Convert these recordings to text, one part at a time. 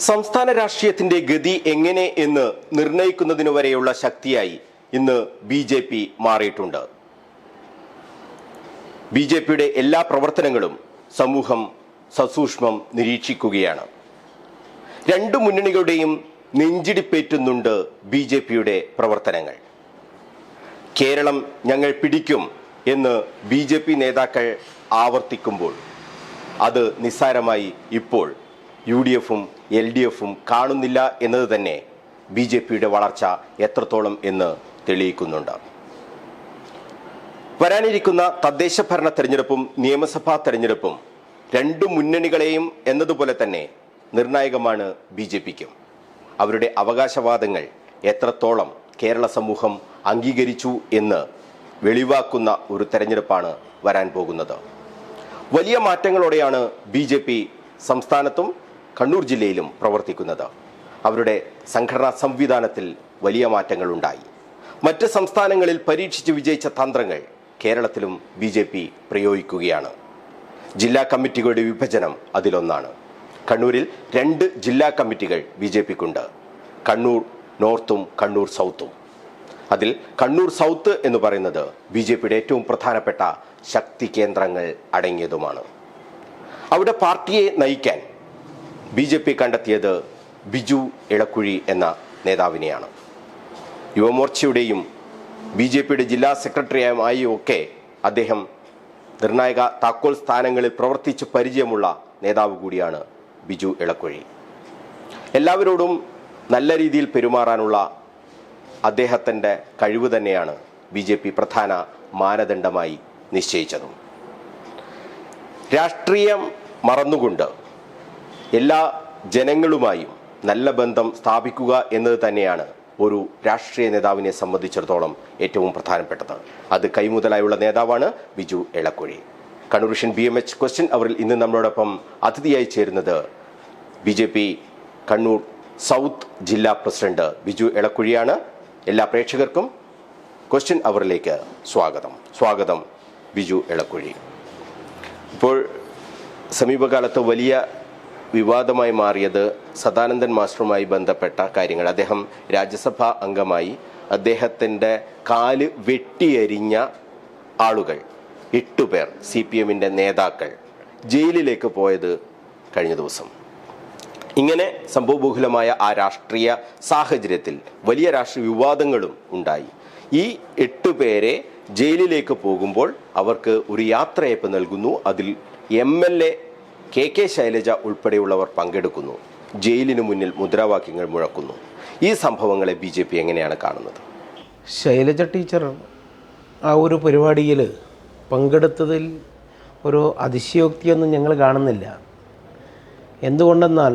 സംസ്ഥാന രാഷ്ട്രീയത്തിന്റെ ഗതി എങ്ങനെ എന്ന് നിർണയിക്കുന്നതിനു വരെയുള്ള ശക്തിയായി ഇന്ന് ബി.ജെ.പി. മാറിയിട്ടുണ്ട്. ബി.ജെ.പിയുടെ എല്ലാ പ്രവർത്തനങ്ങളും സമൂഹം സസൂക്ഷ്മം നിരീക്ഷിക്കുകയാണ്. രണ്ടു മുന്നണികളുടെയും നെഞ്ചിടിപ്പേറ്റുന്നുണ്ട് ബി.ജെ.പിയുടെ പ്രവർത്തനങ്ങൾ. കേരളം ഞങ്ങൾ പിടിക്കും എന്ന് ബി.ജെ.പി. നേതാക്കൾ ആവർത്തിക്കുമ്പോൾ അത് നിസ്സാരമായി ഇപ്പോൾ യു.ഡി.എഫും എൽ.ഡി.എഫും കാണുന്നില്ല എന്നത് തന്നെ ബി.ജെ.പിയുടെ വളർച്ച എത്രത്തോളം എന്ന് തെളിയിക്കുന്നുണ്ട്. വരാനിരിക്കുന്ന തദ്ദേശ ഭരണ തെരഞ്ഞെടുപ്പും നിയമസഭാ തെരഞ്ഞെടുപ്പും രണ്ടു മുന്നണികളെയും എന്നതുപോലെ തന്നെ നിർണായകമാണ് ബി.ജെ.പിക്കും. അവരുടെ അവകാശവാദങ്ങൾ എത്രത്തോളം കേരള സമൂഹം അംഗീകരിച്ചു എന്ന് വെളിവാക്കുന്ന ഒരു തെരഞ്ഞെടുപ്പാണ് വരാൻ പോകുന്നത്. വലിയ മാറ്റങ്ങളോടെയാണ് ബി.ജെ.പി. സംസ്ഥാനത്തും കണ്ണൂർ ജില്ലയിലും പ്രവർത്തിക്കുന്നത്. അവരുടെ സംഘടനാ സംവിധാനത്തിൽ വലിയ മാറ്റങ്ങളുണ്ടായി. മറ്റ് സംസ്ഥാനങ്ങളിൽ പരീക്ഷിച്ച് വിജയിച്ച തന്ത്രങ്ങൾ കേരളത്തിലും ബി.ജെ.പി. പ്രയോഗിക്കുകയാണ്. ജില്ലാ കമ്മിറ്റികളുടെ വിഭജനം അതിലൊന്നാണ്. കണ്ണൂരിൽ 2 ജില്ലാ കമ്മിറ്റികൾ ബി.ജെ.പിക്കുണ്ട്. കണ്ണൂർ നോർത്തും കണ്ണൂർ സൗത്തും. അതിൽ കണ്ണൂർ സൗത്ത് എന്ന് പറയുന്നത് ബി.ജെ.പിയുടെ ഏറ്റവും പ്രധാനപ്പെട്ട ശക്തി കേന്ദ്രങ്ങൾ അടങ്ങിയതുമാണ്. അവിടെ പാർട്ടിയെ നയിക്കാൻ ബി.ജെ.പി. കണ്ടെത്തിയത് ബിജു എളക്കുഴി എന്ന നേതാവിനെയാണ്. യുവമോർച്ചയുടെയും ബി.ജെ.പിയുടെ ജില്ലാ സെക്രട്ടറിയുമായും ഒക്കെ അദ്ദേഹം നിർണായക താക്കോൽ സ്ഥാനങ്ങളിൽ പ്രവർത്തിച്ച് പരിചയമുള്ള നേതാവ് കൂടിയാണ് ബിജു എളക്കുഴി. എല്ലാവരോടും നല്ല രീതിയിൽ പെരുമാറാനുള്ള അദ്ദേഹത്തിൻ്റെ കഴിവ് തന്നെയാണ് ബി.ജെ.പി. പ്രധാന മാനദണ്ഡമായി നിശ്ചയിച്ചതും. രാഷ്ട്രീയം മറന്നുകൊണ്ട് എല്ലാ ജനങ്ങളുമായും നല്ല ബന്ധം സ്ഥാപിക്കുക എന്നത് തന്നെയാണ് ഒരു രാഷ്ട്രീയ നേതാവിനെ സംബന്ധിച്ചിടത്തോളം ഏറ്റവും പ്രധാനപ്പെട്ടത്. അത് കൈമുതലായുള്ള നേതാവാണ് Biju Elakkuzhi. Kannur vision BMH question അവറിൽ ഇന്ന് നമ്മളോടൊപ്പം അതിഥിയായി ചേരുന്നത് ബി.ജെ.പി. കണ്ണൂർ സൗത്ത് ജില്ലാ പ്രസിഡന്റ് ബിജു എളക്കുഴിയാണ്. എല്ലാ പ്രേക്ഷകർക്കും ക്വസ്റ്റ്യൻ അവറിലേക്ക് സ്വാഗതം ബിജു എളക്കുഴി. ഇപ്പോൾ സമീപകാലത്ത് വലിയ വിവാദമായി മാറിയത് സദാനന്ദൻ മാസ്റ്ററുമായി ബന്ധപ്പെട്ട കാര്യങ്ങൾ. അദ്ദേഹം രാജ്യസഭാ അംഗമായി അദ്ദേഹത്തിൻ്റെ കാല് വെട്ടിയരിഞ്ഞ ആളുകൾ 8 പേർ CPM-ന്റെ നേതാക്കൾ ജയിലിലേക്ക് പോയത് കഴിഞ്ഞ ദിവസം. ഇങ്ങനെ സംഭവബഹുലമായ ആ രാഷ്ട്രീയ സാഹചര്യത്തിൽ വലിയ രാഷ്ട്രീയ വിവാദങ്ങളും ഉണ്ടായി. ഈ 8 പേരെ ജയിലിലേക്ക് പോകുമ്പോൾ അവർക്ക് ഒരു യാത്രയയപ്പ് നൽകുന്നു. അതിൽ MLA KK ശൈലജ ഉൾപ്പെടെയുള്ളവർ പങ്കെടുക്കുന്നു. ജയിലിനു മുന്നിൽ മുദ്രാവാക്യങ്ങൾ മുഴക്കുന്നു. ഈ സംഭവങ്ങളെ ബി.ജെ.പി. എങ്ങനെയാണ് കാണുന്നത്? ശൈലജ ടീച്ചർ ആ ഒരു പരിപാടിയിൽ പങ്കെടുത്തതിൽ ഒരു അതിശയോക്തിയൊന്നും ഞങ്ങൾ കാണുന്നില്ല. എന്തുകൊണ്ടെന്നാൽ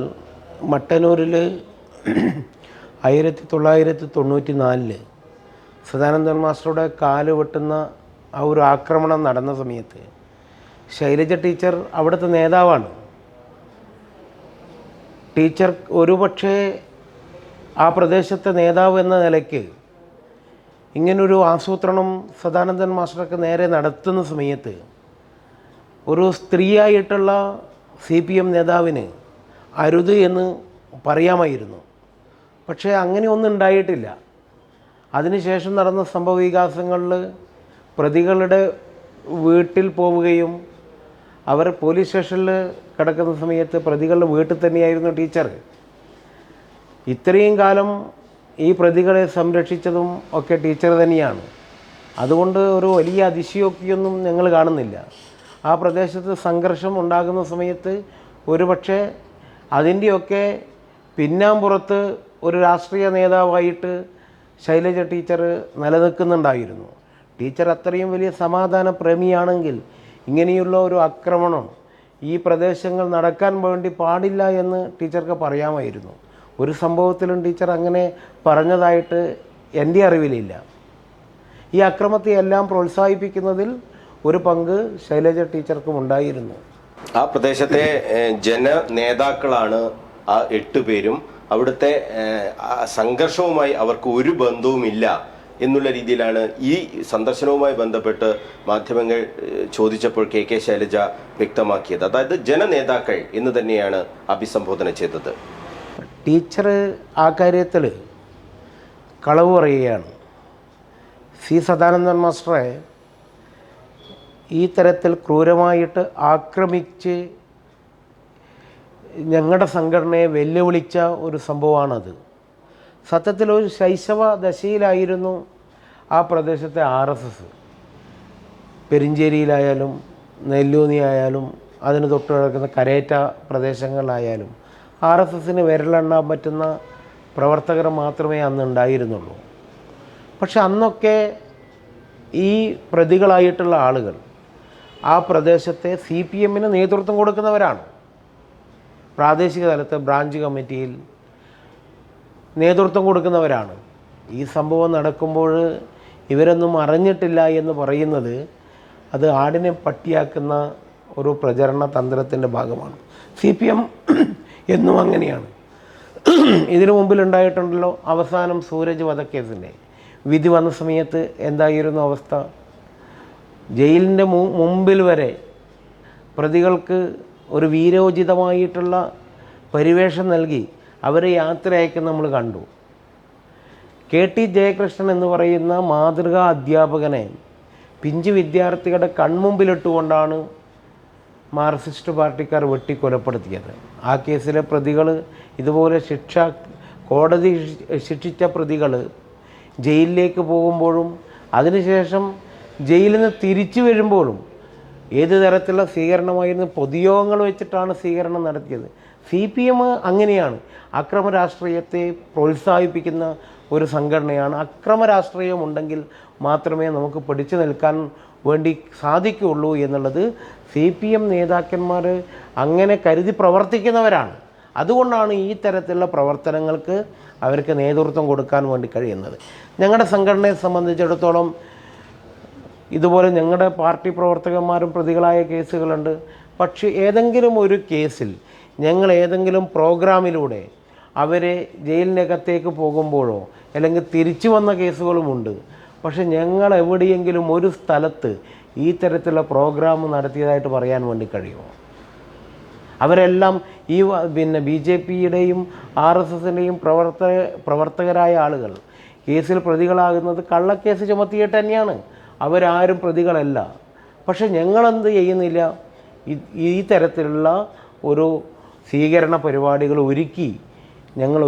മട്ടന്നൂരിൽ 1994 സദാനന്ദൻ മാസ്റ്ററുടെ കാല് വെട്ടുന്ന ആ ഒരു ആക്രമണം നടന്ന സമയത്ത് ശൈലജ ടീച്ചർ അവിടുത്തെ നേതാവാണ്. ടീച്ചർ ഒരുപക്ഷെ ആ പ്രദേശത്തെ നേതാവ് എന്ന നിലയ്ക്ക് ഇങ്ങനൊരു ആസൂത്രണം സദാനന്ദൻ മാസ്റ്റർക്ക് നേരെ നടത്തുന്ന സമയത്ത് ഒരു സ്ത്രീയായിട്ടുള്ള CPM നേതാവിന് അരുത് എന്ന് പറയാമായിരുന്നു. പക്ഷേ അങ്ങനെ ഒന്നും ഉണ്ടായിട്ടില്ല. അതിനുശേഷം നടന്ന സംഭവ വികാസങ്ങളിൽ പ്രതികളുടെ വീട്ടിൽ പോവുകയും അവർ പോലീസ് സ്റ്റേഷനിൽ കിടക്കുന്ന സമയത്ത് പ്രതികളുടെ വീട്ടിൽ തന്നെയായിരുന്നു ടീച്ചർ. ഇത്രയും കാലം ഈ പ്രതികളെ സംരക്ഷിച്ചതും ഒക്കെ ടീച്ചർ തന്നെയാണ്. അതുകൊണ്ട് ഒരു വലിയ അതിശയോക്തിയൊന്നും ഞങ്ങൾ കാണുന്നില്ല. ആ പ്രദേശത്ത് സംഘർഷം ഉണ്ടാകുന്ന സമയത്ത് ഒരുപക്ഷെ അതിൻ്റെയൊക്കെ പിന്നാമ്പുറത്ത് ഒരു രാഷ്ട്രീയ നേതാവായിട്ട് ശൈലജ ടീച്ചർ നിലനിൽക്കുന്നുണ്ടായിരുന്നു. ടീച്ചർ അത്രയും വലിയ സമാധാന പ്രേമിയാണെങ്കിൽ ഇങ്ങനെയുള്ള ഒരു ആക്രമണം ഈ പ്രദേശങ്ങൾ നടക്കാൻ വേണ്ടി പാടില്ല എന്ന് ടീച്ചർക്ക് പറയാമായിരുന്നു. ഒരു സംഭവത്തിലും ടീച്ചർ അങ്ങനെ പറഞ്ഞതായിട്ട് എൻ്റെ അറിവിലില്ല. ഈ അക്രമത്തെ എല്ലാം പ്രോത്സാഹിപ്പിക്കുന്നതിൽ ഒരു പങ്ക് ശൈലജ ടീച്ചർക്കും ഉണ്ടായിരുന്നു. ആ പ്രദേശത്തെ ജനനേതാക്കളാണ് ആ 8 പേരും. അവിടുത്തെ സംഘർഷവുമായി അവർക്ക് ഒരു ബന്ധവുമില്ല എന്നുള്ള രീതിയിലാണ് ഈ സന്ദർശനവുമായി ബന്ധപ്പെട്ട് മാധ്യമങ്ങൾ ചോദിച്ചപ്പോൾ KK ശൈലജ വ്യക്തമാക്കിയത്. അതായത് ജനനേതാക്കൾ എന്ന് തന്നെയാണ് അഭിസംബോധന ചെയ്തത്. ടീച്ചർ ആ കാര്യത്തിൽ കളവ് പറയുകയാണ്. സി സദാനന്ദൻ മാസ്റ്ററെ ഈ തരത്തിൽ ക്രൂരമായിട്ട് ആക്രമിച്ച് ഞങ്ങളുടെ സംഘടനയെ വെല്ലുവിളിച്ച ഒരു സംഭവമാണത്. സത്യത്തിൽ ഒരു ശൈശവ ദശയിലായിരുന്നു ആ പ്രദേശത്തെ RSS. പെരിഞ്ചേരിയിലായാലും നെല്ലൂന്നി ആയാലും അതിന് തൊട്ട് കിടക്കുന്ന കരേറ്റ പ്രദേശങ്ങളിലായാലും RSSന് വിരലെണ്ണാൻ പറ്റുന്ന പ്രവർത്തകർ മാത്രമേ അന്ന് ഉണ്ടായിരുന്നുള്ളൂ. പക്ഷെ അന്നൊക്കെ ഈ പ്രതികളായിട്ടുള്ള ആളുകൾ ആ പ്രദേശത്തെ CPMന് നേതൃത്വം കൊടുക്കുന്നവരാണ്. പ്രാദേശിക തലത്ത് ബ്രാഞ്ച് കമ്മിറ്റിയിൽ നേതൃത്വം കൊടുക്കുന്നവരാണ്. ഈ സംഭവം നടക്കുമ്പോൾ ഇവരൊന്നും അറിഞ്ഞിട്ടില്ല എന്ന് പറയുന്നത് അത് ആടിനെ പട്ടിയാക്കുന്ന ഒരു പ്രചരണ തന്ത്രത്തിൻ്റെ ഭാഗമാണ്. CPM എന്നും അങ്ങനെയാണ്. ഇതിനു മുമ്പിലുണ്ടായിട്ടുണ്ടല്ലോ അവസാനം സൂരജ് വധക്കേസിൻ്റെ വിധി വന്ന സമയത്ത് എന്തായിരുന്നു അവസ്ഥ? ജയിലിൻ്റെ മുമ്പിൽ വരെ പ്രതികൾക്ക് ഒരു വീരോചിതമായിട്ടുള്ള പരിവേഷം നൽകി അവരെ യാത്രയയക്കുന്ന നമ്മൾ കണ്ടു. KT ജയകൃഷ്ണൻ എന്ന് പറയുന്ന മാതൃകാ അധ്യാപകനെ പിഞ്ചു വിദ്യാർത്ഥികളുടെ കൺമുമ്പിലിട്ടുകൊണ്ടാണ് മാർക്സിസ്റ്റ് പാർട്ടിക്കാർ വെട്ടിക്കൊലപ്പെടുത്തിയത്. ആ കേസിലെ പ്രതികൾ ഇതുപോലെ കോടതി ശിക്ഷിച്ച പ്രതികൾ ജയിലിലേക്ക് പോകുമ്പോഴും അതിനുശേഷം ജയിലിൽ നിന്ന് തിരിച്ചു വരുമ്പോഴും ഏത് തരത്തിലുള്ള സ്വീകരണമായിരുന്നു? പൊതുയോഗങ്ങൾ വെച്ചിട്ടാണ് സ്വീകരണം നടത്തിയത്. CPM അങ്ങനെയാണ്. അക്രമ രാഷ്ട്രീയത്തെ പ്രോത്സാഹിപ്പിക്കുന്ന ഒരു സംഘടനയാണ്. അക്രമ രാഷ്ട്രീയം ഉണ്ടെങ്കിൽ മാത്രമേ നമുക്ക് പിടിച്ചു നിൽക്കാൻ വേണ്ടി സാധിക്കുകയുള്ളൂ എന്നുള്ളത് CPM നേതാക്കന്മാർ അങ്ങനെ കരുതി പ്രവർത്തിക്കുന്നവരാണ്. അതുകൊണ്ടാണ് ഈ തരത്തിലുള്ള പ്രവർത്തനങ്ങൾക്ക് അവർക്ക് നേതൃത്വം കൊടുക്കാൻ വേണ്ടി കഴിയുന്നത്. ഞങ്ങളുടെ സംഘടനയെ സംബന്ധിച്ചിടത്തോളം ഇതുപോലെ ഞങ്ങളുടെ പാർട്ടി പ്രവർത്തകന്മാരും പ്രതികളായ കേസുകളുണ്ട്. പക്ഷേ ഏതെങ്കിലും ഒരു കേസിൽ ഞങ്ങൾ ഏതെങ്കിലും പ്രോഗ്രാമിലൂടെ അവരെ ജയിലിനകത്തേക്ക് പോകുമ്പോഴോ അല്ലെങ്കിൽ തിരിച്ചു വന്ന കേസുകളുമുണ്ട്. പക്ഷെ ഞങ്ങൾ എവിടെയെങ്കിലും ഒരു സ്ഥലത്ത് ഈ തരത്തിലുള്ള പ്രോഗ്രാം നടത്തിയതായിട്ട് പറയാൻ വേണ്ടി കഴിയുമോ? അവരെല്ലാം ഈ BJPയുടെയും RSSൻ്റെയും പ്രവർത്തകരായ ആളുകൾ കേസിൽ പ്രതികളാകുന്നത് കള്ളക്കേസ് ചുമത്തിയിട്ട് തന്നെയാണ്. അവരാരും പ്രതികളല്ല. പക്ഷെ ഞങ്ങളെന്ത് ചെയ്യുന്നില്ല? ഈ തരത്തിലുള്ള ഒരു സ്വീകരണ പരിപാടികൾ ഒരുക്കി ഞങ്ങൾ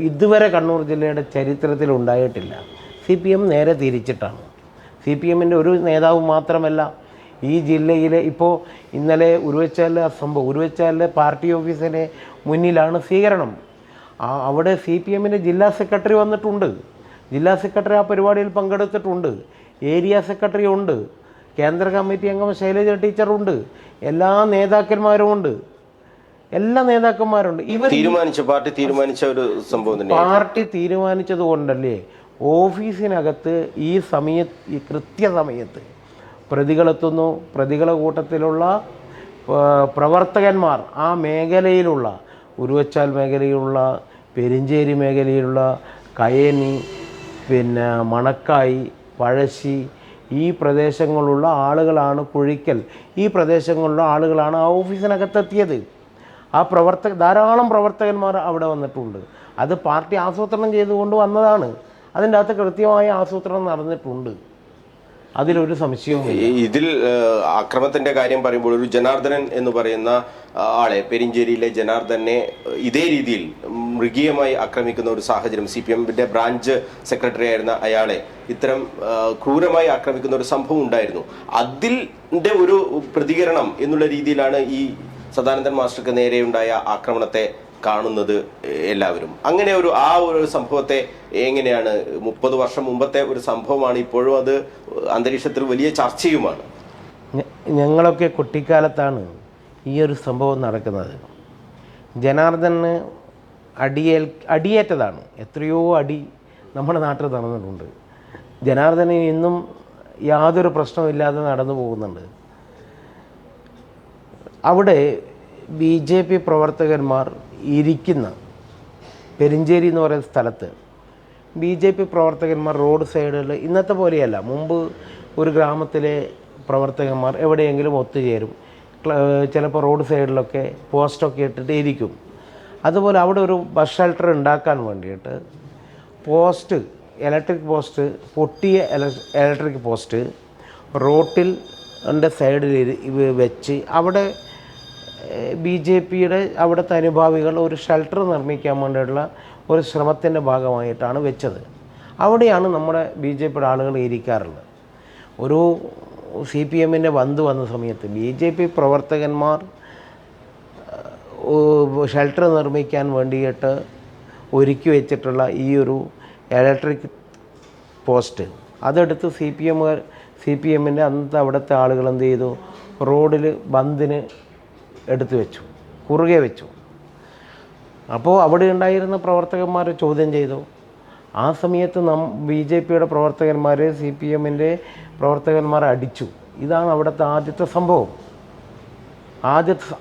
ഇതുവരെ കണ്ണൂർ ജില്ലയുടെ ചരിത്രത്തിൽ ഉണ്ടായിട്ടില്ല. CPM നേരെ തിരിച്ചിട്ടാണ്. CPMൻ്റെ ഒരു നേതാവ് മാത്രമല്ല ഈ ജില്ലയിലെ ഇപ്പോൾ ഇന്നലെ ഉരുവച്ചാലിലെ സംഭവം, ഉരുവച്ചാലിലെ പാർട്ടി ഓഫീസിൻ്റെ മുന്നിലാണ് സ്വീകരണം. അവിടെ CPMൻ്റെ ജില്ലാ സെക്രട്ടറി വന്നിട്ടുണ്ട്. ജില്ലാ സെക്രട്ടറി ആ പരിപാടിയിൽ പങ്കെടുത്തിട്ടുണ്ട്. ഏരിയ സെക്രട്ടറി ഉണ്ട്. കേന്ദ്ര കമ്മിറ്റി അംഗം ശൈലജ ടീച്ചറുണ്ട്. എല്ലാ നേതാക്കന്മാരുമുണ്ട്. എല്ലാ നേതാക്കന്മാരുണ്ട്. പാർട്ടി തീരുമാനിച്ച ഒരു സംഭവം തന്നെ. പാർട്ടി തീരുമാനിച്ചത് കൊണ്ടല്ലേ ഓഫീസിനകത്ത് ഈ കൃത്യസമയത്ത് പ്രതികളെത്തുന്നു. പ്രതികളെ കൂട്ടത്തിലുള്ള പ്രവർത്തകന്മാർ ആ മേഖലയിലുള്ള ഉരുവച്ചാൽ മേഖലയിലുള്ള പെരിഞ്ചേരി മേഖലയിലുള്ള കയനി, മണക്കായി, പഴശ്ശി ഈ പ്രദേശങ്ങളിലുള്ള ആളുകളാണ്, കുഴിക്കൽ ഈ പ്രദേശങ്ങളിലുള്ള ആളുകളാണ് ആ ഓഫീസിനകത്തെത്തിയത്. ആ ധാരാളം പ്രവർത്തകന്മാർ അവിടെ വന്നിട്ടുണ്ട്. അത് പാർട്ടി ആസൂത്രണം ചെയ്തുകൊണ്ട് വന്നതാണ്. അതിൻ്റെ അകത്ത് കൃത്യമായ ആസൂത്രണം നടന്നിട്ടുണ്ട്. അതിലൊരു സംശയവും. ഇതിൽ അക്രമത്തിന്റെ കാര്യം പറയുമ്പോൾ ഒരു ജനാർദ്ദനൻ എന്ന് പറയുന്ന ആളെ, പെരിഞ്ചേരിയിലെ ജനാർദ്ദനെ ഇതേ രീതിയിൽ മൃഗീയമായി ആക്രമിക്കുന്ന ഒരു സാഹചര്യം, CPMന്റെ ബ്രാഞ്ച് സെക്രട്ടറി ആയിരുന്ന അയാളെ ഇത്തരം ക്രൂരമായി ആക്രമിക്കുന്ന ഒരു സംഭവം ഉണ്ടായിരുന്നു. അതിൻ്റെ ഒരു പ്രതികരണം എന്നുള്ള രീതിയിലാണ് ഈ സദാനന്ദൻ മാസ്റ്റർക്ക് നേരെയുണ്ടായ ആക്രമണത്തെ കാണുന്നത് എല്ലാവരും. അങ്ങനെ ആ ഒരു സംഭവത്തെ എങ്ങനെയാണ്, 30 വർഷം മുമ്പത്തെ ഒരു സംഭവമാണ്, ഇപ്പോഴും അത് അന്തരീക്ഷത്തിൽ വലിയ ചർച്ചയുമാണ്. ഞങ്ങളൊക്കെ കുട്ടിക്കാലത്താണ് ഈ ഒരു സംഭവം നടക്കുന്നത്. ജനാർദ്ദന് അടിയേറ്റതാണ്. എത്രയോ അടി നമ്മുടെ നാട്ടിൽ നടന്നിട്ടുണ്ട്. ജനാർദ്ദന് ഇന്നും യാതൊരു പ്രശ്നമില്ലാതെ നടന്നു പോകുന്നുണ്ട്. അവിടെ BJP പ്രവർത്തകന്മാർ ഇരിക്കുന്ന പെരിഞ്ചേരി എന്ന് പറയുന്ന സ്ഥലത്ത് BJP പ്രവർത്തകന്മാർ റോഡ് സൈഡിൽ ഇന്നത്തെ പോലെയല്ല. മുമ്പ് ഒരു ഗ്രാമത്തിലെ പ്രവർത്തകന്മാർ എവിടെയെങ്കിലും ഒത്തുചേരും. ചിലപ്പോൾ റോഡ് സൈഡിലൊക്കെ പോസ്റ്റൊക്കെ ഇട്ടിട്ട് ഇരിക്കും. അതുപോലെ അവിടെ ഒരു ബസ് ഷെൽട്ടർ ഉണ്ടാക്കാൻ വേണ്ടിയിട്ട് പോസ്റ്റ്, ഇലക്ട്രിക് പോസ്റ്റ്, പൊട്ടിയ ഇലക്ട്രിക് പോസ്റ്റ് റോട്ടിൽ സൈഡിൽ വെച്ച് അവിടെ BJPയുടെ അവിടുത്തെ അനുഭാവികൾ ഒരു ഷെൽട്ടർ നിർമ്മിക്കാൻ വേണ്ടിയിട്ടുള്ള ഒരു ശ്രമത്തിൻ്റെ ഭാഗമായിട്ടാണ് വെച്ചത്. അവിടെയാണ് നമ്മുടെ BJPയുടെ ആളുകൾ ഇരിക്കാറുള്ളത്. ഒരു CPMൻ്റെ വന്ന സമയത്ത് BJP പ്രവർത്തകന്മാർ ഷെൽട്ടർ നിർമ്മിക്കാൻ വേണ്ടിയിട്ട് ഒരുക്കി വെച്ചിട്ടുള്ള ഈ ഒരു ഇലക്ട്രിക് പോസ്റ്റ് അതെടുത്ത് CPMൻ്റെ അന്നത്തെ അവിടുത്തെ ആളുകൾ എന്ത് ചെയ്തു, റോഡിൽ ബന്ദിന് എടുത്തു വെച്ചു, കുറുകെ വെച്ചു. അപ്പോൾ അവിടെ ഉണ്ടായിരുന്ന പ്രവർത്തകന്മാർ ചോദ്യം ചെയ്തു. ആ സമയത്ത് BJPയുടെ പ്രവർത്തകന്മാർ CPMൻ്റെ പ്രവർത്തകന്മാർ അടിച്ചു. ഇതാണ് അവിടുത്തെ ആദ്യത്തെ സംഭവം.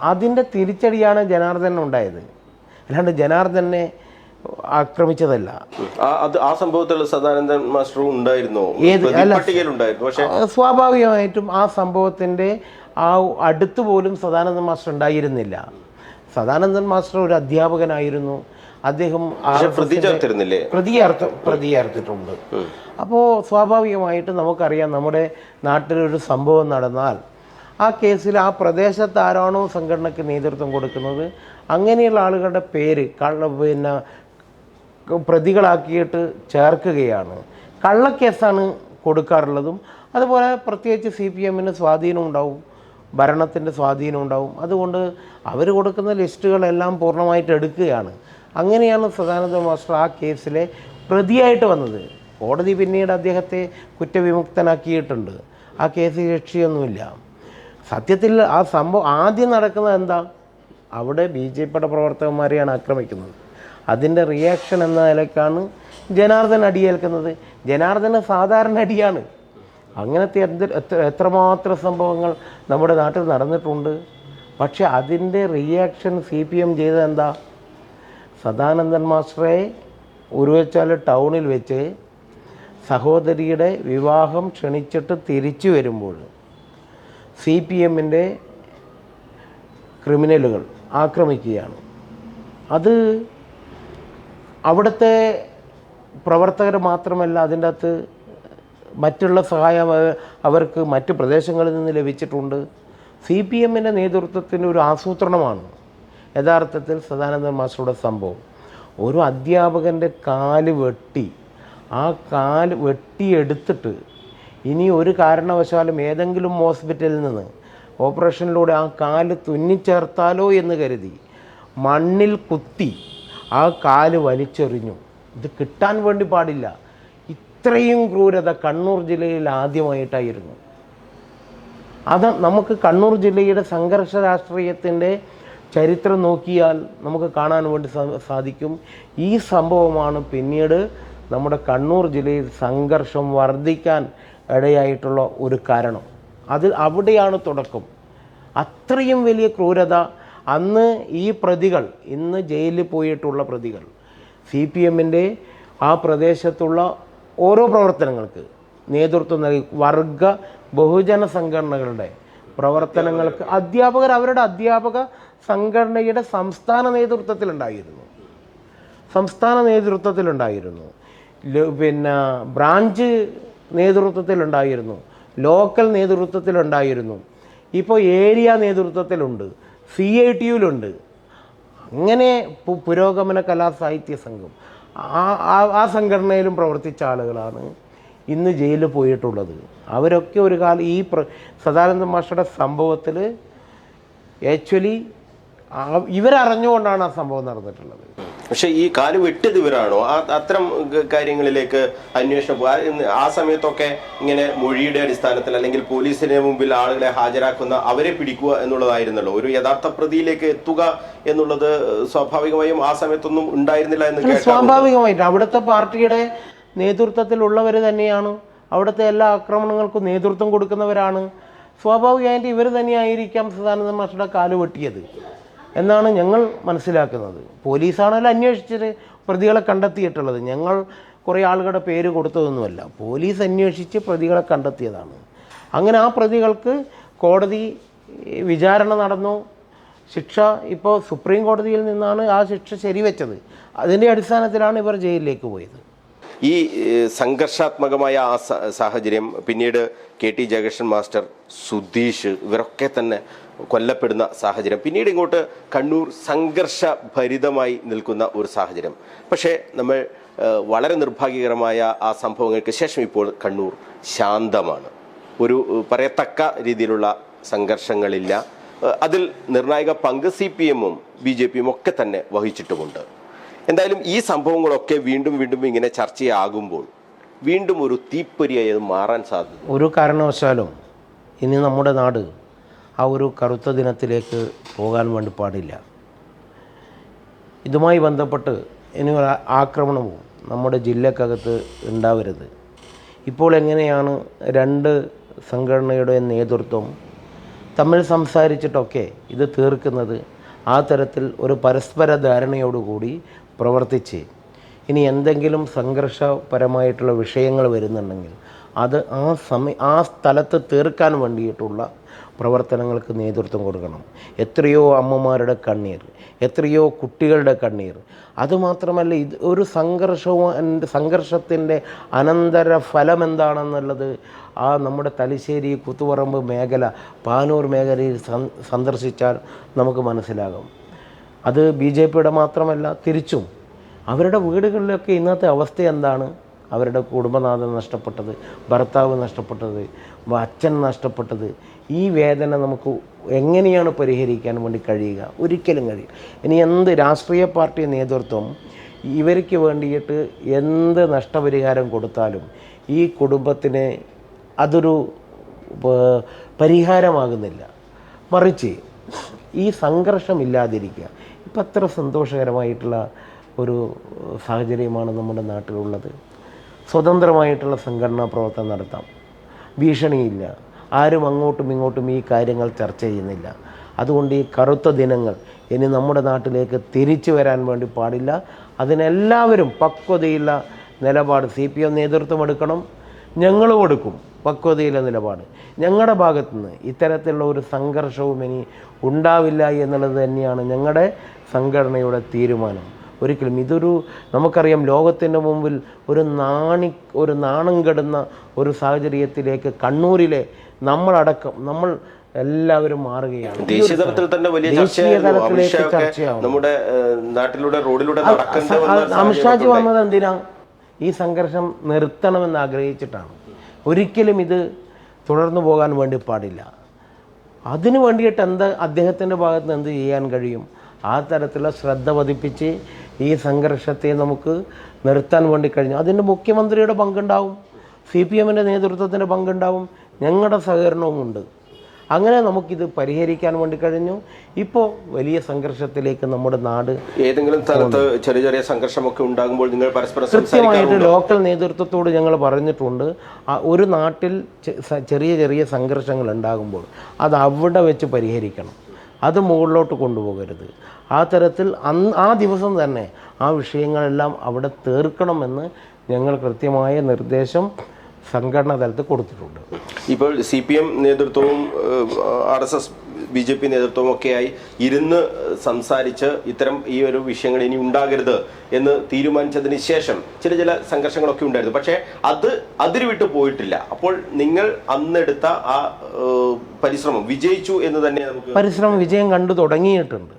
അതിൻ്റെ തിരിച്ചടിയാണ് ജനാർദ്ദൻ ഉണ്ടായത്, അല്ലാണ്ട് ജനാർദ്ദനെ ആക്രമിച്ചതല്ല. ആ സംഭവത്തിൽ സദാനന്ദൻ മാസ്റ്റർ ഉണ്ടായിരുന്നു, പക്ഷേ സ്വാഭാവികമായിട്ടും ആ സംഭവത്തിൻ്റെ ആ അടുത്ത് പോലും സദാനന്ദൻ മാസ്റ്റർ ഉണ്ടായിരുന്നില്ല. സദാനന്ദൻ മാസ്റ്റർ ഒരു അധ്യാപകനായിരുന്നു. അദ്ദേഹം പ്രതിയേർത്തിട്ടുണ്ട്. അപ്പോൾ സ്വാഭാവികമായിട്ട് നമുക്കറിയാം, നമ്മുടെ നാട്ടിലൊരു സംഭവം നടന്നാൽ ആ കേസിൽ ആ പ്രദേശത്ത് ആരാണോ സംഘടനയ്ക്ക് നേതൃത്വം കൊടുക്കുന്നത് അങ്ങനെയുള്ള ആളുകളുടെ പേര് പ്രതികളാക്കിയിട്ട് ചേർക്കുകയാണ്. കള്ളക്കേസാണ് കൊടുക്കാറുള്ളതും. അതുപോലെ പ്രത്യേകിച്ച് CPMന് സ്വാധീനം ഉണ്ടാവും, ഭരണത്തിൻ്റെ സ്വാധീനം ഉണ്ടാവും. അതുകൊണ്ട് അവർ കൊടുക്കുന്ന ലിസ്റ്റുകളെല്ലാം പൂർണ്ണമായിട്ട് എടുക്കുകയാണ്. അങ്ങനെയാണ് സദാനന്ദ മാസ്റ്റർ ആ കേസിലെ പ്രതിയായിട്ട് വന്നത്. കോടതി പിന്നീട് അദ്ദേഹത്തെ കുറ്റവിമുക്തനാക്കിയിട്ടുണ്ട്. ആ കേസിൽ രക്ഷയൊന്നുമില്ല. സത്യത്തിൽ ആ സംഭവം ആദ്യം നടക്കുന്നത് എന്താ, അവിടെ BJPയുടെ പ്രവർത്തകന്മാരെയാണ് ആക്രമിക്കുന്നത്. അതിൻ്റെ റിയാക്ഷൻ എന്ന നിലയ്ക്കാണ് ജനാർദ്ദൻ അടിയേൽക്കുന്നത്. ജനാർദ്ദന് സാധാരണ അടിയാണ്. അങ്ങനത്തെ എത്രമാത്രം സംഭവങ്ങൾ നമ്മുടെ നാട്ടിൽ നടന്നിട്ടുണ്ട്. പക്ഷെ അതിൻ്റെ റിയാക്ഷൻ CPM ചെയ്തത് എന്താ, സദാനന്ദൻ മാസ്റ്ററെ ഉരുവച്ചാൽ ടൗണിൽ വെച്ച് സഹോദരിയുടെ വിവാഹം ക്ഷണിച്ചിട്ട് തിരിച്ചു വരുമ്പോൾ CPMൻ്റെ ക്രിമിനലുകൾ ആക്രമിക്കുകയാണ്. അത് അവിടുത്തെ പ്രവർത്തകർ മാത്രമല്ല, അതിൻ്റെ അകത്ത് മറ്റുള്ള സഹായം അവർക്ക് മറ്റ് പ്രദേശങ്ങളിൽ നിന്ന് ലഭിച്ചിട്ടുണ്ട്. CPMൻ്റെ നേതൃത്വത്തിൻ്റെ ഒരു ആസൂത്രണമാണ് യഥാർത്ഥത്തിൽ സദാനന്ദൻ മാസ്റ്ററുടെ സംഭവം. ഒരു അധ്യാപകൻ്റെ കാല് വെട്ടി, ആ കാല് വെട്ടിയെടുത്തിട്ട് ഇനി ഒരു കാരണവശാലും ഏതെങ്കിലും ഹോസ്പിറ്റലിൽ നിന്ന് ഓപ്പറേഷനിലൂടെ ആ കാല് തുന്നിച്ചേർത്താലോ എന്ന് കരുതി മണ്ണിൽ കുത്തി ആ കാല് വലിച്ചെറിഞ്ഞു. ഇത് കിട്ടാൻ വേണ്ടി പാടില്ല. ഇത്രയും ക്രൂരത കണ്ണൂർ ജില്ലയിൽ ആദ്യമായിട്ടായിരുന്നു. അത് നമുക്ക് കണ്ണൂർ ജില്ലയുടെ സംഘർഷ രാഷ്ട്രീയത്തിൻ്റെ ചരിത്രം നോക്കിയാൽ നമുക്ക് കാണാൻ വേണ്ടി സാധിക്കും. ഈ സംഭവമാണ് പിന്നീട് നമ്മുടെ കണ്ണൂർ ജില്ലയിൽ സംഘർഷം വർദ്ധിക്കാൻ ഇടയായിട്ടുള്ള ഒരു കാരണം. അവിടെയാണ് തുടക്കം. അത്രയും വലിയ ക്രൂരത അന്ന് ഈ പ്രതികൾ, ഇന്ന് ജയിലിൽ പോയിട്ടുള്ള പ്രതികൾ, CPMൻ്റെ ആ പ്രദേശത്തുള്ള ഓരോ പ്രവർത്തനങ്ങൾക്ക് നേതൃത്വം നൽകി വർഗ ബഹുജന സംഘടനകളുടെ പ്രവർത്തനങ്ങൾക്ക് അധ്യാപകർ അവരുടെ അധ്യാപക സംഘടനയുടെ സംസ്ഥാന നേതൃത്വത്തിലുണ്ടായിരുന്നു, പിന്നെ ബ്രാഞ്ച് നേതൃത്വത്തിലുണ്ടായിരുന്നു, ലോക്കൽ നേതൃത്വത്തിലുണ്ടായിരുന്നു, ഇപ്പോൾ ഏരിയ നേതൃത്വത്തിലുണ്ട്, CITUവിലുണ്ട്. അങ്ങനെ പുരോഗമന കലാ സാഹിത്യ സംഘം ആ സംഘടനയിലും പ്രവർത്തിച്ച ആളുകളാണ് ഇന്ന് ജയിലിൽ പോയിട്ടുള്ളത്. അവരൊക്കെ ഒരു കാലം ഈ സദാനന്ദ മാസ്റ്ററുടെ സംഭവത്തിൽ ആക്ച്വലി ഇവരറിഞ്ഞുകൊണ്ടാണ് ആ സംഭവം നടന്നിട്ടുള്ളത്. പക്ഷെ ഈ കാല് വെട്ടിയത് ഇവരാണോ? അത്തരം കാര്യങ്ങളിലേക്ക് അന്വേഷണം ആ സമയത്തൊക്കെ ഇങ്ങനെ മൊഴിയുടെ അടിസ്ഥാനത്തിൽ അല്ലെങ്കിൽ പോലീസിന് മുമ്പിൽ ആളുകളെ ഹാജരാക്കുന്ന അവരെ പിടിക്കുക എന്നുള്ളതായിരുന്നല്ലോ. ഒരു യഥാർത്ഥ പ്രതിയിലേക്ക് എത്തുക എന്നുള്ളത് സ്വാഭാവികമായും ആ സമയത്തൊന്നും ഉണ്ടായിരുന്നില്ല എന്ന്. സ്വാഭാവികമായിട്ട് അവിടുത്തെ പാർട്ടിയുടെ നേതൃത്വത്തിലുള്ളവർ തന്നെയാണ്, അവിടുത്തെ എല്ലാ ആക്രമണങ്ങൾക്കും നേതൃത്വം കൊടുക്കുന്നവരാണ്. സ്വാഭാവികമായിട്ട് ഇവർ തന്നെയായിരിക്കാം സദാനന്ദ മാസ്റ്ററുടെ കാല് വെട്ടിയത് എന്നാണ് ഞങ്ങൾ മനസ്സിലാക്കുന്നത്. പോലീസാണല്ലോ അന്വേഷിച്ചിട്ട് പ്രതികളെ കണ്ടെത്തിയിട്ടുള്ളത്. ഞങ്ങൾ കുറേ ആളുകളുടെ പേര് കൊടുത്തതൊന്നുമല്ല, പോലീസ് അന്വേഷിച്ച് പ്രതികളെ കണ്ടെത്തിയതാണ്. അങ്ങനെ ആ പ്രതികൾക്ക് കോടതി വിചാരണ നടന്നു. ശിക്ഷ ഇപ്പോൾ സുപ്രീം കോടതിയിൽ നിന്നാണ് ആ ശിക്ഷ ശരിവെച്ചത്. അതിൻ്റെ അടിസ്ഥാനത്തിലാണ് ഇവർ ജയിലിലേക്ക് പോയത്. ഈ സംഘർഷാത്മകമായ ആ സാഹചര്യം പിന്നീട് KT ജയകൃഷ്ണൻ മാസ്റ്റർ, സുധീഷ് ഇവരൊക്കെ തന്നെ കൊല്ലപ്പെടുന്ന സാഹചര്യം, പിന്നീട് ഇങ്ങോട്ട് കണ്ണൂർ സംഘർഷഭരിതമായി നിൽക്കുന്ന ഒരു സാഹചര്യം. പക്ഷേ നമ്മൾ വളരെ നിർഭാഗ്യകരമായ ആ സംഭവങ്ങൾക്ക് ശേഷം ഇപ്പോൾ കണ്ണൂർ ശാന്തമാണ്. ഒരു പറയത്തക്ക രീതിയിലുള്ള സംഘർഷങ്ങളില്ല. അതിൽ നിർണായക പങ്ക് CPM-ഉം BJP-യും ഒക്കെ തന്നെ വഹിച്ചിട്ടുമുണ്ട്. എന്തായാലും ഈ സംഭവങ്ങളൊക്കെ വീണ്ടും വീണ്ടും ഇങ്ങനെ ചർച്ചയാകുമ്പോൾ വീണ്ടും ഒരു തീപ്പൊരിയായി അത് മാറാൻ സാധ്യത ഒരു കാരണവശാലും ഇനി നമ്മുടെ നാട് ആ ഒരു കറുത്ത ദിനത്തിലേക്ക് പോകാൻ വേണ്ടി പാടില്ല. ഇതുമായി ബന്ധപ്പെട്ട് ഇനി ഒരു ആക്രമണവും നമ്മുടെ ജില്ലക്കകത്ത് ഉണ്ടാവരുത്. ഇപ്പോൾ എങ്ങനെയാണ് രണ്ട് സംഘടനയുടെ നേതൃത്വം തമ്മിൽ സംസാരിച്ചിട്ടൊക്കെ ഇത് തീർക്കുന്നത്, ആ തരത്തിൽ ഒരു പരസ്പര ധാരണയോടുകൂടി പ്രവർത്തിച്ച് ഇനി എന്തെങ്കിലും സംഘർഷപരമായിട്ടുള്ള വിഷയങ്ങൾ വരുന്നുണ്ടെങ്കിൽ അത് ആ സ്ഥലത്ത് തീർക്കാൻ വേണ്ടിയിട്ടുള്ള പ്രവർത്തനങ്ങൾക്ക് നേതൃത്വം കൊടുക്കണം. എത്രയോ അമ്മമാരുടെ കണ്ണീർ, എത്രയോ കുട്ടികളുടെ കണ്ണീർ. അതുമാത്രമല്ല, ഇത് ഒരു സംഘർഷത്തിൻ്റെ അനന്തര ഫലം എന്താണെന്നുള്ളത് ആ നമ്മുടെ തലശ്ശേരി, കൂത്തുപറമ്പ് മേഖല, പാനൂർ മേഖലയിൽ സന്ദർശിച്ചാൽ നമുക്ക് മനസ്സിലാകും. അത് BJP-യുടെ മാത്രമല്ല, തിരിച്ചും അവരുടെ വീടുകളിലൊക്കെ ഇന്നത്തെ അവസ്ഥ എന്താണ്? അവരുടെ കുടുംബനാഥൻ നഷ്ടപ്പെട്ടത്, ഭർത്താവ് നഷ്ടപ്പെട്ടത്, അച്ഛൻ നഷ്ടപ്പെട്ടത്. ഈ വേദന നമുക്ക് എങ്ങനെയാണ് പരിഹരിക്കാൻ വേണ്ടി കഴിയുക? ഒരിക്കലും കഴിയും. ഇനി എന്ത് രാഷ്ട്രീയ പാർട്ടി നേതൃത്വം ഇവർക്ക് വേണ്ടിയിട്ട് എന്ത് നഷ്ടപരിഹാരം കൊടുത്താലും ഈ കുടുംബത്തിന് അതൊരു പരിഹാരമാകുന്നില്ല. മറിച്ച് ഈ സംഘർഷമില്ലാതിരിക്കുക. ഇപ്പം അത്ര സന്തോഷകരമായിട്ടുള്ള ഒരു സാഹചര്യമാണ് നമ്മുടെ നാട്ടിലുള്ളത്. സ്വതന്ത്രമായിട്ടുള്ള സംഘടനാ പ്രവർത്തനം നടത്താം, ഭീഷണിയില്ല, ആരും അങ്ങോട്ടും ഇങ്ങോട്ടും ഈ കാര്യങ്ങൾ ചർച്ച ചെയ്യുന്നില്ല. അതുകൊണ്ട് ഈ കറുത്ത ദിനങ്ങൾ ഇനി നമ്മുടെ നാട്ടിലേക്ക് തിരിച്ചു വരാൻ വേണ്ടി പാടില്ല. അതിനെല്ലാവരും പക്വതയുള്ള നിലപാട് CPM നേതൃത്വം എടുക്കണം, ഞങ്ങളും എടുക്കും പക്വതയിലെ നിലപാട്. ഞങ്ങളുടെ ഭാഗത്തുനിന്ന് ഇത്തരത്തിലുള്ള ഒരു സംഘർഷവും ഇനി ഉണ്ടാവില്ല എന്നുള്ളത് തന്നെയാണ് ഞങ്ങളുടെ സംഘടനയുടെ തീരുമാനം. ഒരിക്കലും നമുക്കറിയാം, ലോകത്തിൻ്റെ മുമ്പിൽ ഒരു നാണം കെടുന്ന ഒരു സാഹചര്യത്തിലേക്ക് കണ്ണൂരിലെ നമ്മൾ എല്ലാവരും മാറുകയാണ്. ദേശീയ തലത്തിൽ തന്നെ വലിയ ചർച്ചയാവും. നമ്മുടെ നാട്ടിലൂടെ റോഡിലൂടെ അമിത്ഷാജി വന്നത് എന്തിനാ? ഈ സംഘർഷം നിർത്തണമെന്ന് ആഗ്രഹിച്ചിട്ടാണ്. ഒരിക്കലും ഇത് തുടർന്നു പോകാൻ വേണ്ടി പാടില്ല. അതിനു വേണ്ടിയിട്ട് അദ്ദേഹത്തിൻ്റെ ഭാഗത്ത് നിന്ന് എന്ത് ചെയ്യാൻ കഴിയും? ആ തരത്തിലുള്ള ശ്രദ്ധ പതിപ്പിച്ച് ഈ സംഘർഷത്തെ നമുക്ക് നിർത്താൻ വേണ്ടി കഴിഞ്ഞു. അതിൻ്റെ മുഖ്യമന്ത്രിയുടെ പങ്കുണ്ടാവും, CPM-ൻ്റെ നേതൃത്വത്തിൻ്റെ പങ്കുണ്ടാവും, ഞങ്ങളുടെ സഹകരണവുമുണ്ട്. അങ്ങനെ നമുക്കിത് പരിഹരിക്കാൻ വേണ്ടി കഴിഞ്ഞു. ഇപ്പോൾ വലിയ സംഘർഷത്തിലേക്ക് നമ്മുടെ നാട് ഏതെങ്കിലും സ്ഥലത്ത് ചെറിയ ചെറിയ സംഘർഷമൊക്കെ ഉണ്ടാകുമ്പോൾ നിങ്ങൾ പരസ്പരം കൃത്യമായിട്ട് ലോക്കൽ നേതൃത്വത്തോട് ഞങ്ങൾ പറഞ്ഞിട്ടുണ്ട്. ഒരു നാട്ടിൽ ചെറിയ ചെറിയ സംഘർഷങ്ങൾ ഉണ്ടാകുമ്പോൾ അത് അവിടെ വെച്ച് പരിഹരിക്കണം, അത് മുകളിലോട്ട് കൊണ്ടുപോകരുത്. ആ തരത്തിൽ ആ ദിവസം തന്നെ ആ വിഷയങ്ങളെല്ലാം അവിടെ തീർക്കണമെന്ന് ഞങ്ങൾ കൃത്യമായ നിർദ്ദേശം സംഘടനാ തലത്തിൽ കൊടുത്തിട്ടുണ്ട്. ഇപ്പോൾ CPM നേതൃത്വവും RSS BJP നേതൃത്വവും ഒക്കെയായി ഇരുന്ന് സംസാരിച്ച് ഇത്തരം ഈ ഒരു വിഷയങ്ങൾ ഇനി ഉണ്ടാകരുത് എന്ന് തീരുമാനിച്ചതിന് ശേഷം ചില സംഘർഷങ്ങളൊക്കെ ഉണ്ടായിരുന്നു. പക്ഷേ അത് അതിരുവിട്ട് പോയിട്ടില്ല. അപ്പോൾ നിങ്ങൾ അന്നെടുത്ത ആ പരിശ്രമം വിജയിച്ചു എന്ന് തന്നെ നമുക്ക് വിജയം കണ്ടു തുടങ്ങിയിട്ടുണ്ട്.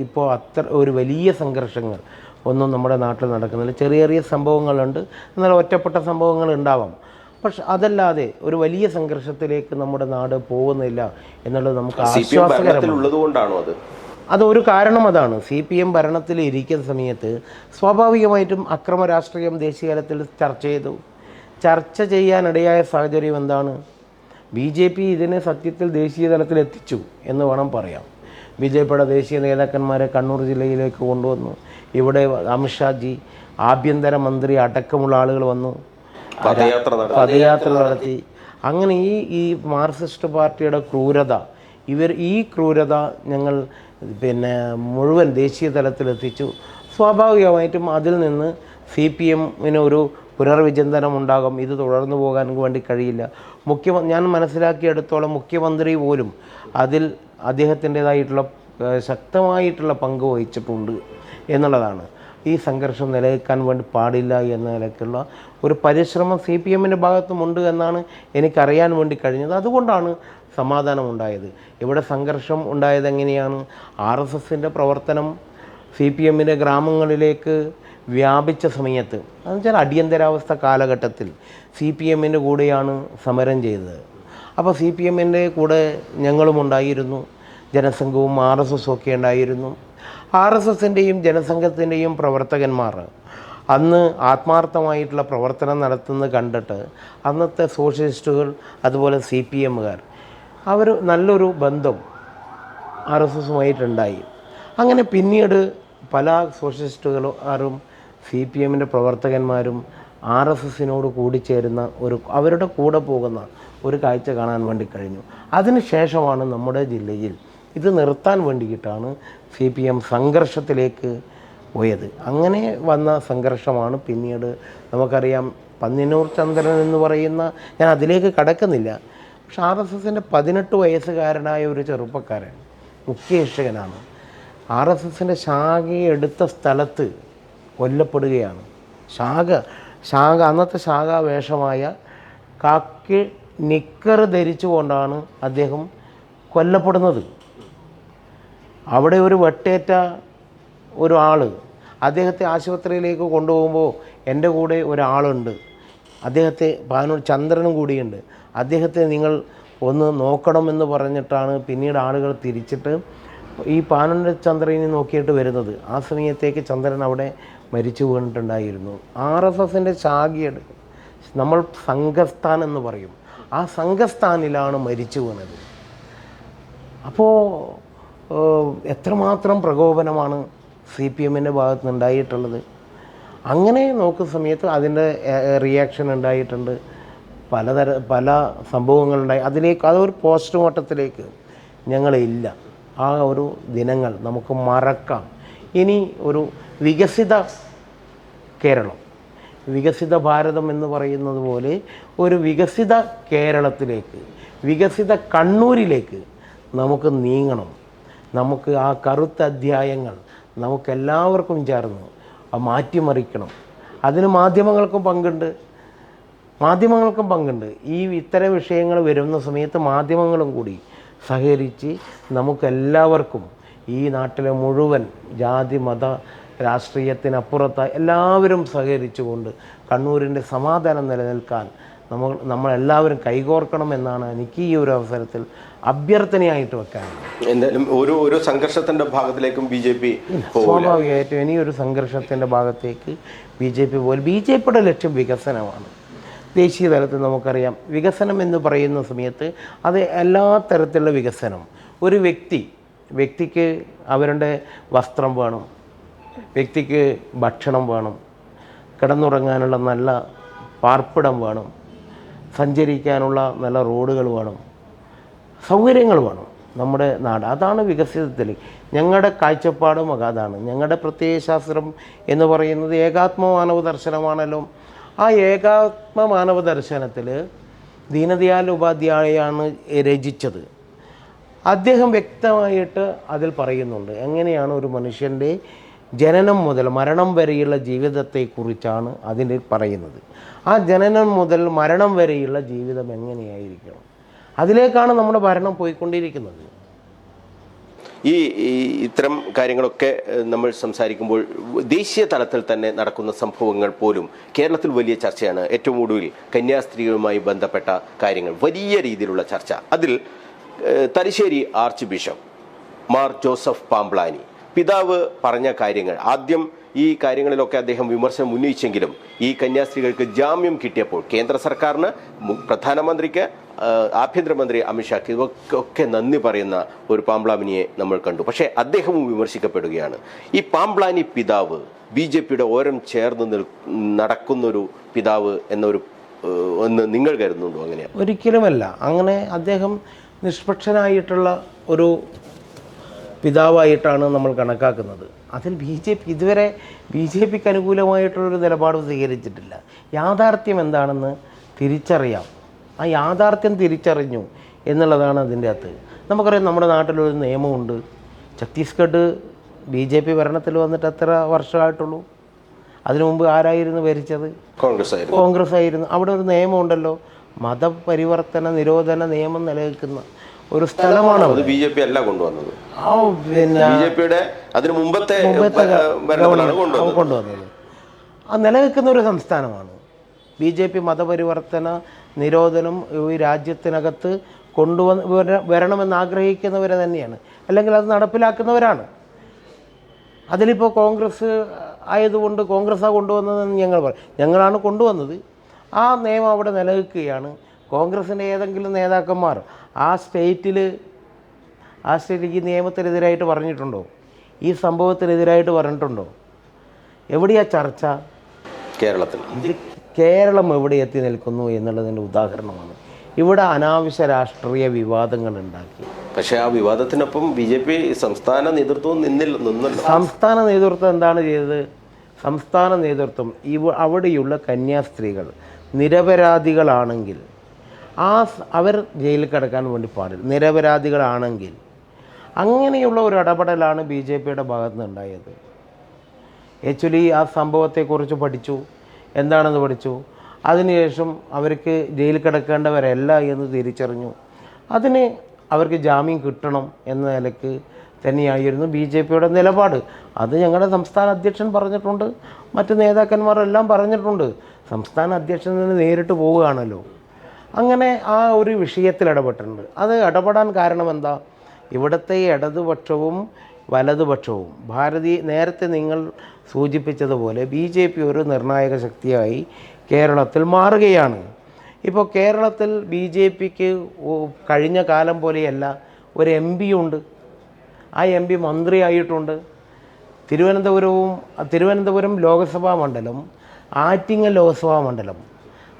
ഇപ്പോൾ അത്ര ഒരു വലിയ സംഘർഷങ്ങൾ ഒന്നും നമ്മുടെ നാട്ടിൽ നടക്കുന്നില്ല. ചെറിയ ചെറിയ സംഭവങ്ങളുണ്ട്, എന്നാൽ ഒറ്റപ്പെട്ട സംഭവങ്ങൾ ഉണ്ടാവാം. പക്ഷെ അതല്ലാതെ ഒരു വലിയ സംഘർഷത്തിലേക്ക് നമ്മുടെ നാട് പോകുന്നില്ല എന്നുള്ളത് നമുക്ക് ആശ്വാസകരമാണ്. അതൊരു കാരണം അതാണ്. CPM ഭരണത്തിൽ ഇരിക്കുന്ന സമയത്ത് സ്വാഭാവികമായിട്ടും അക്രമ രാഷ്ട്രീയം ദേശീയ തലത്തിൽ ചർച്ച ചെയ്യാനിടയായ സാഹചര്യം എന്താണ്? BJP ഇതിനെ സത്യത്തിൽ ദേശീയ തലത്തിൽ എത്തിച്ചു എന്ന് വേണം പറയാം. BJPയുടെ ദേശീയ നേതാക്കന്മാരെ കണ്ണൂർ ജില്ലയിലേക്ക് കൊണ്ടുവന്നു. ഇവിടെ അമിത്ഷാജി, ആഭ്യന്തരമന്ത്രി അടക്കമുള്ള ആളുകൾ വന്നു, പദയാത്ര നടത്തി. അങ്ങനെ ഈ മാർക്സിസ്റ്റ് പാർട്ടിയുടെ ക്രൂരത, ഈ ക്രൂരത ഞങ്ങൾ മുഴുവൻ ദേശീയ തലത്തിലെത്തിച്ചു. സ്വാഭാവികമായിട്ടും അതിൽ നിന്ന് CPM-ന് ഒരു പുനർവിചിന്തനം ഉണ്ടാകും. ഇത് തുടർന്നു പോകാൻ വേണ്ടി കഴിയില്ല. ഞാൻ മനസ്സിലാക്കിയെടുത്തോളം മുഖ്യമന്ത്രി പോലും അതിൽ അദ്ദേഹത്തിൻ്റേതായിട്ടുള്ള ശക്തമായിട്ടുള്ള പങ്ക് വഹിച്ചിട്ടുണ്ട് എന്നുള്ളതാണ്. ഈ സംഘർഷം നിലനിൽക്കാൻ വേണ്ടി പാടില്ല എന്ന നിലയ്ക്കുള്ള ഒരു പരിശ്രമം CPM-ൻ്റെ ഭാഗത്തുമുണ്ട് എന്നാണ് എനിക്കറിയാൻ വേണ്ടി കഴിഞ്ഞത്. അതുകൊണ്ടാണ് സമാധാനം ഉണ്ടായത്. ഇവിടെ സംഘർഷം ഉണ്ടായത് എങ്ങനെയാണ്? RSSൻ്റെ പ്രവർത്തനം CPM-ൻ്റെ ഗ്രാമങ്ങളിലേക്ക് വ്യാപിച്ച സമയത്ത്, എന്നുവെച്ചാൽ അടിയന്തരാവസ്ഥ കാലഘട്ടത്തിൽ CPM-ൻ്റെ കൂടെയാണ് സമരം ചെയ്തത്. അപ്പോൾ CPM-ൻ്റെ കൂടെ ഞങ്ങളും ഉണ്ടായിരുന്നു, ജനസംഘവും RSS-ഉം ഒക്കെ ഉണ്ടായിരുന്നു. RSS-ൻ്റെയും ജനസംഘത്തിൻ്റെയും പ്രവർത്തകന്മാർ അന്ന് ആത്മാർത്ഥമായിട്ടുള്ള പ്രവർത്തനം നടത്തുന്നത് കണ്ടിട്ട് അന്നത്തെ സോഷ്യലിസ്റ്റുകൾ അതുപോലെ CPM-കാർ അവർ നല്ലൊരു ബന്ധം RSS-ഉമായിട്ടുണ്ടായി. അങ്ങനെ പിന്നീട് പല സോഷ്യലിസ്റ്റുകാരും CPM-ൻ്റെ പ്രവർത്തകന്മാരും RSS-നോട് കൂടിച്ചേരുന്ന അവരുടെ കൂടെ പോകുന്ന ഒരു കാഴ്ച കാണാൻ വേണ്ടി കഴിഞ്ഞു. അതിനുശേഷമാണ് നമ്മുടെ ജില്ലയിൽ ഇത് നിർത്താൻ വേണ്ടിയിട്ടാണ് CPM സംഘർഷത്തിലേക്ക് പോയത്. അങ്ങനെ വന്ന സംഘർഷമാണ് പിന്നീട് നമുക്കറിയാം പന്നിയൂർ ചന്ദ്രൻ എന്ന് പറയുന്ന, ഞാൻ അതിലേക്ക് കടക്കുന്നില്ല, പക്ഷെ RSS-ൻ്റെ 18 വയസ്സുകാരനായ ഒരു ചെറുപ്പക്കാരൻ മുഖ്യരക്ഷകനാണ്. RSS-ൻ്റെ ശാഖയെടുത്ത സ്ഥലത്ത് കൊല്ലപ്പെടുകയാണ്. ശാഖ അന്നത്തെ ശാഖാവേഷമായ കാക്കി നിക്കർ ധരിച്ചുകൊണ്ടാണ് അദ്ദേഹം കൊല്ലപ്പെടുന്നത്. അവിടെ ഒരു വെട്ടേറ്റ ഒരാൾ അദ്ദേഹത്തെ ആശുപത്രിയിലേക്ക് കൊണ്ടുപോകുമ്പോൾ എൻ്റെ കൂടെ ഒരാളുണ്ട്, അദ്ദേഹത്തെ പാനൂർ ചന്ദ്രനും കൂടിയുണ്ട്, അദ്ദേഹത്തെ നിങ്ങൾ ഒന്ന് നോക്കണമെന്ന് പറഞ്ഞിട്ടാണ് പിന്നീട് ആളുകൾ തിരിച്ചിട്ട് ഈ പാനൂർ ചന്ദ്രനെ നോക്കിയിട്ട് വരുന്നത്. ആ സമയത്തേക്ക് ചന്ദ്രൻ അവിടെ മരിച്ചു വീണിട്ടുണ്ടായിരുന്നു. RSS-ൻ്റെ ശാഖയെടുക്കും, നമ്മൾ സംഘസ്ഥാൻ എന്ന് പറയും, ആ സംഘസ്ഥാനിലാണ് മരിച്ചു വീണത്. അപ്പോൾ എത്രമാത്രം പ്രകോപനമാണ് CPM-ൻ്റെ ഭാഗത്ത് നിന്നുണ്ടായിട്ടുള്ളത്. അങ്ങനെ നോക്കുന്ന സമയത്ത് അതിൻ്റെ റിയാക്ഷൻ ഉണ്ടായിട്ടുണ്ട്, പല സംഭവങ്ങളുണ്ടായി. അതൊരു പോസ്റ്റ്മോർട്ടത്തിലേക്ക് ഞങ്ങളില്ല. ആ ഒരു ദിനങ്ങൾ നമുക്ക് മറക്കാം. ഇനി ഒരു വികസിത കേരളം, വികസിത ഭാരതം എന്ന് പറയുന്നത് പോലെ ഒരു വികസിത കേരളത്തിലേക്ക്, വികസിത കണ്ണൂരിലേക്ക് നമുക്ക് നീങ്ങണം. നമുക്ക് ആ കറുത്ത അധ്യായങ്ങൾ നമുക്കെല്ലാവർക്കും ചേർന്ന് മാറ്റിമറിക്കണം. അതിന് മാധ്യമങ്ങൾക്കും പങ്കുണ്ട്. ഇത്തരം വിഷയങ്ങൾ വരുന്ന സമയത്ത് മാധ്യമങ്ങളും കൂടി സഹകരിച്ച് നമുക്കെല്ലാവർക്കും ഈ നാട്ടിലെ മുഴുവൻ ജാതി മത രാഷ്ട്രീയത്തിനപ്പുറത്ത് എല്ലാവരും സഹകരിച്ചുകൊണ്ട് കണ്ണൂരിൻ്റെ സമാധാനം നിലനിൽക്കാൻ നമ്മളെല്ലാവരും കൈകോർക്കണമെന്നാണ് എനിക്ക് ഈ ഒരു അവസരത്തിൽ അഭ്യർത്ഥനയായിട്ട് വെക്കാനുള്ളത്. എന്തായാലും ഒരു സംഘർഷത്തിൻ്റെ ഭാഗത്തിലേക്കും BJP സ്വാഭാവികമായിട്ടും ഇനിയൊരു സംഘർഷത്തിൻ്റെ ഭാഗത്തേക്ക് BJP പോലും. BJPയുടെ ലക്ഷ്യം വികസനമാണ്. ദേശീയ തലത്തിൽ നമുക്കറിയാം, വികസനം എന്ന് പറയുന്ന സമയത്ത് അത് എല്ലാ തരത്തിലുള്ള വികസനം. ഒരു വ്യക്തിക്ക് അവരുടെ വസ്ത്രം വേണം, വ്യക്തിക്ക് ഭക്ഷണം വേണം, കിടന്നുറങ്ങാനുള്ള നല്ല പാർപ്പിടം വേണം, സഞ്ചരിക്കാനുള്ള നല്ല റോഡുകൾ വേണം, സൗകര്യങ്ങൾ വേണം നമ്മുടെ നാട്. അതാണ് വികസിതത്തിൽ ഞങ്ങളുടെ കാഴ്ചപ്പാടും അതാണ്. ഞങ്ങളുടെ പ്രത്യയശാസ്ത്രം എന്ന് പറയുന്നത് ഏകാത്മ മാനവ ദർശനമാണല്ലോ. ആ ഏകാത്മ മാനവ ദർശനത്തിൽ ദീനദയാൽ ഉപാധ്യായാണ് രചിച്ചത്. അദ്ദേഹം വ്യക്തമായിട്ട് അതിൽ പറയുന്നുണ്ട് എങ്ങനെയാണ് ഒരു മനുഷ്യൻ്റെ ജനനം മുതൽ മരണം വരെയുള്ള ജീവിതത്തെക്കുറിച്ചാണ് അതിൽ പറയുന്നത്. ആ ജനനം മുതൽ മരണം വരെയുള്ള ജീവിതം എങ്ങനെയായിരിക്കണം, അതിലേക്കാണ് നമ്മുടെ ഭരണം പോയിക്കൊണ്ടിരിക്കുന്നത്. ഇത്തരം കാര്യങ്ങളൊക്കെ നമ്മൾ സംസാരിക്കുമ്പോൾ ദേശീയ തലത്തിൽ തന്നെ നടക്കുന്ന സംഭവങ്ങൾ പോലും കേരളത്തിൽ വലിയ ചർച്ചയാണ്. ഏറ്റവും ഒടുവിൽ കന്യാസ്ത്രീകളുമായി ബന്ധപ്പെട്ട കാര്യങ്ങൾ വലിയ രീതിയിലുള്ള ചർച്ച. അതിൽ Thalassery archbishop Mar Joseph Pamplany പിതാവ് പറഞ്ഞ കാര്യങ്ങൾ, ആദ്യം ഈ കാര്യങ്ങളിലൊക്കെ അദ്ദേഹം വിമർശനം ഉന്നയിച്ചെങ്കിലും ഈ കന്യാസ്ത്രീകൾക്ക് ജാമ്യം കിട്ടിയപ്പോൾ കേന്ദ്ര സർക്കാരിന്, പ്രധാനമന്ത്രിക്ക്, ആഭ്യന്തരമന്ത്രി അമിത്ഷാക്ക് ഇവക്കൊക്കെ നന്ദി പറയുന്ന ഒരു പാംബ്ലാനിയെ നമ്മൾ കണ്ടു. പക്ഷേ അദ്ദേഹവും വിമർശിക്കപ്പെടുകയാണ്. ഈ പാംബ്ലാനി പിതാവ് BJPയുടെ ഓരം ചേർന്ന് നടക്കുന്നൊരു പിതാവ് ഒന്ന് നിങ്ങൾ കരുതുന്നുണ്ടോ? അങ്ങനെയാണ്? ഒരിക്കലുമല്ല. അങ്ങനെ അദ്ദേഹം നിഷ്പക്ഷനായിട്ടുള്ള ഒരു പിതാവായിട്ടാണ് നമ്മൾ കണക്കാക്കുന്നത്. അതിൽ ഇതുവരെ ബി ജെ പിക്ക് അനുകൂലമായിട്ടുള്ളൊരു നിലപാട് സ്വീകരിച്ചിട്ടില്ല. യാഥാർത്ഥ്യം എന്താണെന്ന് തിരിച്ചറിയാം. ആ യാഥാർത്ഥ്യം തിരിച്ചറിഞ്ഞു എന്നുള്ളതാണ് അതിൻ്റെ അകത്ത്. നമുക്കറിയാം, നമ്മുടെ നാട്ടിലൊരു നിയമമുണ്ട്. ഛത്തീസ്ഗഡ് ബി ജെ പി ഭരണത്തിൽ വന്നിട്ട് എത്ര വർഷമായിട്ടുള്ളൂ? അതിനു മുമ്പ് ആരായിരുന്നു ഭരിച്ചത്? കോൺഗ്രസ് ആയിരുന്നു. അവിടെ ഒരു നിയമമുണ്ടല്ലോ, മതപരിവർത്തന നിരോധന നിയമം നിലനിൽക്കുന്ന ഒരു സ്ഥലമാണ്. ബി ജെ പി അല്ല കൊണ്ടുവന്നത്, പിന്നെ അതിന് മുമ്പത്തെ കൊണ്ടുവന്നത്. ആ നിലനിൽക്കുന്ന ഒരു സംസ്ഥാനമാണ്. ബി ജെ പി മതപരിവർത്തന നിരോധനം ഈ രാജ്യത്തിനകത്ത് വരണമെന്ന് ആഗ്രഹിക്കുന്നവരെ തന്നെയാണ്, അല്ലെങ്കിൽ അത് നടപ്പിലാക്കുന്നവരാണ്. അതിലിപ്പോൾ കോൺഗ്രസ് ആയതുകൊണ്ട് കോൺഗ്രസ്സാണ് കൊണ്ടുവന്നതെന്ന് ഞങ്ങൾ പറയും. ഞങ്ങളാണ് കൊണ്ടുവന്നത്. ആ നിയമം അവിടെ നിലനിൽക്കുകയാണ്. കോൺഗ്രസിൻ്റെ ഏതെങ്കിലും നേതാക്കന്മാർ ആ സ്റ്റേറ്റിൽ ഈ നിയമത്തിനെതിരായിട്ട് പറഞ്ഞിട്ടുണ്ടോ? ഈ സംഭവത്തിനെതിരായിട്ട് പറഞ്ഞിട്ടുണ്ടോ? എവിടെയാ ചർച്ച? കേരളത്തിൽ. ഇത് കേരളം എവിടെ എത്തി നിൽക്കുന്നു എന്നുള്ളതിൻ്റെ ഉദാഹരണമാണ്. ഇവിടെ അനാവശ്യ രാഷ്ട്രീയ വിവാദങ്ങൾ ഉണ്ടാക്കി. പക്ഷേ ആ വിവാദത്തിനൊപ്പം ബി ജെ പി സംസ്ഥാന നേതൃത്വം നിന്നില്ല. സംസ്ഥാന നേതൃത്വം എന്താണ് ചെയ്തത്? സംസ്ഥാന നേതൃത്വം അവിടെയുള്ള കന്യാസ്ത്രീകൾ നിരപരാധികളാണെങ്കിൽ അവർ ജയിലിൽ കിടക്കാൻ വേണ്ടി പാടില്ല. നിരപരാധികളാണെങ്കിൽ അങ്ങനെയുള്ള ഒരു ഇടപെടലാണ് ബി ജെ പിയുടെ ഭാഗത്ത് നിന്ന് ഉണ്ടായത്. ആക്ച്വലി ആ സംഭവത്തെക്കുറിച്ച് പഠിച്ചു, എന്താണെന്ന് പഠിച്ചു. അതിനുശേഷം അവർക്ക് ജയിലിൽ കിടക്കേണ്ടവരല്ല എന്ന് തിരിച്ചറിഞ്ഞു. അതിന് അവർക്ക് ജാമ്യം കിട്ടണം എന്ന നിലയ്ക്ക് തന്നെയായിരുന്നു ബി ജെ പിയുടെ നിലപാട്. അത് ഞങ്ങളുടെ സംസ്ഥാന അധ്യക്ഷൻ പറഞ്ഞിട്ടുണ്ട്, മറ്റ് നേതാക്കന്മാരെല്ലാം പറഞ്ഞിട്ടുണ്ട്. സംസ്ഥാന അധ്യക്ഷൻ തന്നെ നേരിട്ട് പോവുകയാണല്ലോ. അങ്ങനെ ആ ഒരു വിഷയത്തിൽ ഇടപെട്ടിട്ടുണ്ട്. അത് ഇടപെടാൻ കാരണം എന്താ? ഇവിടുത്തെ ഇടതുപക്ഷവും വലതുപക്ഷവും നേരത്തെ നിങ്ങൾ സൂചിപ്പിച്ചതുപോലെ ബി ജെ പി ഒരു നിർണായക ശക്തിയായി കേരളത്തിൽ മാറുകയാണ്. ഇപ്പോൾ കേരളത്തിൽ ബി ജെ പിക്ക് കഴിഞ്ഞ കാലം പോലെയല്ല, ഒരു എം പി ഉണ്ട്. ആ എം പി മന്ത്രിയായിട്ടുണ്ട്. തിരുവനന്തപുരം ലോക്സഭാ മണ്ഡലം, ആറ്റിങ്ങൽ ലോക്സഭാ മണ്ഡലം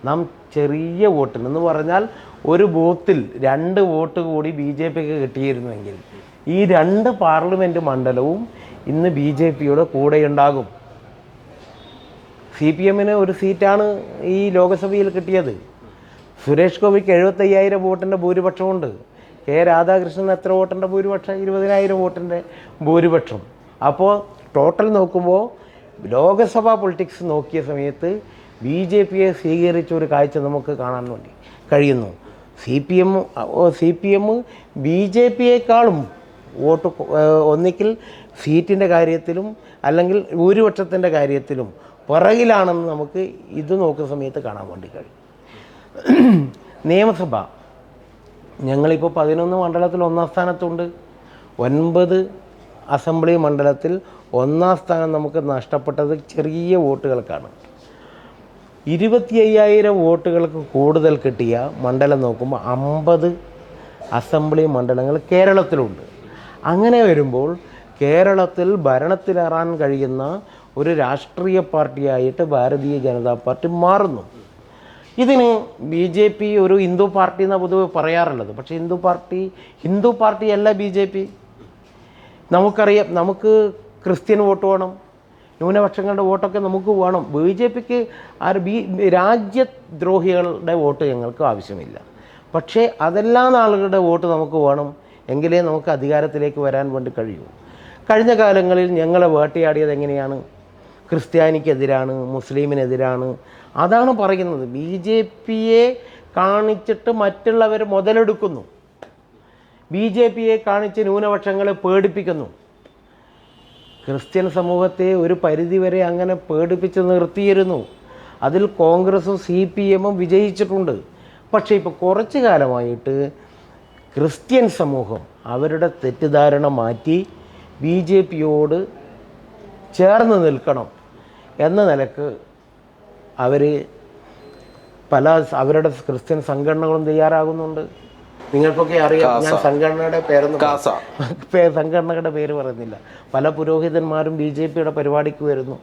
നാം ചെറിയ വോട്ടിന് എന്ന് പറഞ്ഞാൽ ഒരു ബൂത്തിൽ 2 വോട്ട് കൂടി ബി ജെ പിക്ക് കിട്ടിയിരുന്നുവെങ്കിൽ ഈ 2 പാർലമെൻറ്റ് മണ്ഡലവും ഇന്ന് ബി ജെ പിയുടെ കൂടെയുണ്ടാകും. CPM-ന് ഒരു സീറ്റാണ് ഈ ലോക്സഭയിൽ കിട്ടിയത്. സുരേഷ് ഗോപിക്ക് 75,000 വോട്ടിൻ്റെ ഭൂരിപക്ഷമുണ്ട്. കെ രാധാകൃഷ്ണൻ എത്ര വോട്ടിൻ്റെ ഭൂരിപക്ഷം? 20,000 വോട്ടിൻ്റെ ഭൂരിപക്ഷം. അപ്പോൾ ടോട്ടൽ നോക്കുമ്പോൾ ലോക്സഭാ പൊളിറ്റിക്സ് നോക്കിയ സമയത്ത് ബി ജെ പിയെ സ്വീകരിച്ച ഒരു കാഴ്ച നമുക്ക് കാണാൻ വേണ്ടി കഴിയുന്നു. CPM ബി ജെ പിയേക്കാളും വോട്ട് ഒന്നിക്കിൽ സീറ്റിൻ്റെ കാര്യത്തിലും അല്ലെങ്കിൽ ഭൂരിപക്ഷത്തിൻ്റെ കാര്യത്തിലും പുറകിലാണെന്ന് നമുക്ക് ഇത് നോക്കുന്ന സമയത്ത് കാണാൻ വേണ്ടി കഴിയും. നിയമസഭ ഞങ്ങളിപ്പോൾ 11 മണ്ഡലത്തിൽ 1-ാം സ്ഥാനത്തുണ്ട്. 9 അസംബ്ലി മണ്ഡലത്തിൽ 1-ാം സ്ഥാനം നമുക്ക് നഷ്ടപ്പെട്ടത് ചെറിയ വോട്ടുകൾക്കാണ്. 25,000 വോട്ടുകൾക്ക് കൂടുതൽ കിട്ടിയ മണ്ഡലം നോക്കുമ്പോൾ 50 അസംബ്ലി മണ്ഡലങ്ങൾ കേരളത്തിലുണ്ട്. അങ്ങനെ വരുമ്പോൾ കേരളത്തിൽ ഭരണത്തിലേറാൻ കഴിയുന്ന ഒരു രാഷ്ട്രീയ പാർട്ടിയായിട്ട് ഭാരതീയ ജനതാ പാർട്ടി മാറുന്നു. ഇതിന് ബി ജെ പി ഒരു ഹിന്ദു പാർട്ടി എന്നാണ് പൊതുവെ പറയാറുള്ളത്. പക്ഷേ ഹിന്ദു പാർട്ടിയല്ല ബി ജെ പി. നമുക്കറിയാം, നമുക്ക് ക്രിസ്ത്യൻ വോട്ട് വേണം, ന്യൂനപക്ഷങ്ങളുടെ വോട്ടൊക്കെ നമുക്ക് വേണം. ബി ജെ പിക്ക് രാജ്യദ്രോഹികളുടെ വോട്ട് ഞങ്ങൾക്ക് ആവശ്യമില്ല. പക്ഷേ അതെല്ലാ ആളുകളുടെ വോട്ട് നമുക്ക് വേണം, എങ്കിലേ നമുക്ക് അധികാരത്തിലേക്ക് വരാൻ വേണ്ടി കഴിയൂ. കഴിഞ്ഞ കാലങ്ങളിൽ ഞങ്ങളെ വേട്ടയാടിയത് എങ്ങനെയാണ്? ക്രിസ്ത്യാനിക്കെതിരാണ്, മുസ്ലിമിനെതിരാണ്. അതാണ് പറയുന്നത്. ബി ജെ പിയെ കാണിച്ചിട്ട് മറ്റുള്ളവർ മുതലെടുക്കുന്നു. ബി ജെ പിയെ കാണിച്ച് ന്യൂനപക്ഷങ്ങളെ പേടിപ്പിക്കുന്നു. ക്രിസ്ത്യൻ സമൂഹത്തെ ഒരു പരിധിവരെ അങ്ങനെ പേടിപ്പിച്ച് നിർത്തിയിരുന്നു. അതിൽ കോൺഗ്രസും CPM-ഉം വിജയിച്ചിട്ടുണ്ട്. പക്ഷേ ഇപ്പോൾ കുറച്ച് കാലമായിട്ട് ക്രിസ്ത്യൻ സമൂഹം അവരുടെ തെറ്റിദ്ധാരണ മാറ്റി ബി ജെ പിയോട് ചേർന്ന് നിൽക്കണം എന്ന നിലക്ക് അവരുടെ ക്രിസ്ത്യൻ സംഘടനകളും തയ്യാറാകുന്നുണ്ട്. നിങ്ങൾക്കൊക്കെ അറിയാം, ഞാൻ സംഘടനയുടെ സംഘടനകളുടെ പേര് പറയുന്നില്ല. പല പുരോഹിതന്മാരും ബി ജെ പിയുടെ പരിപാടിക്ക് വരുന്നു,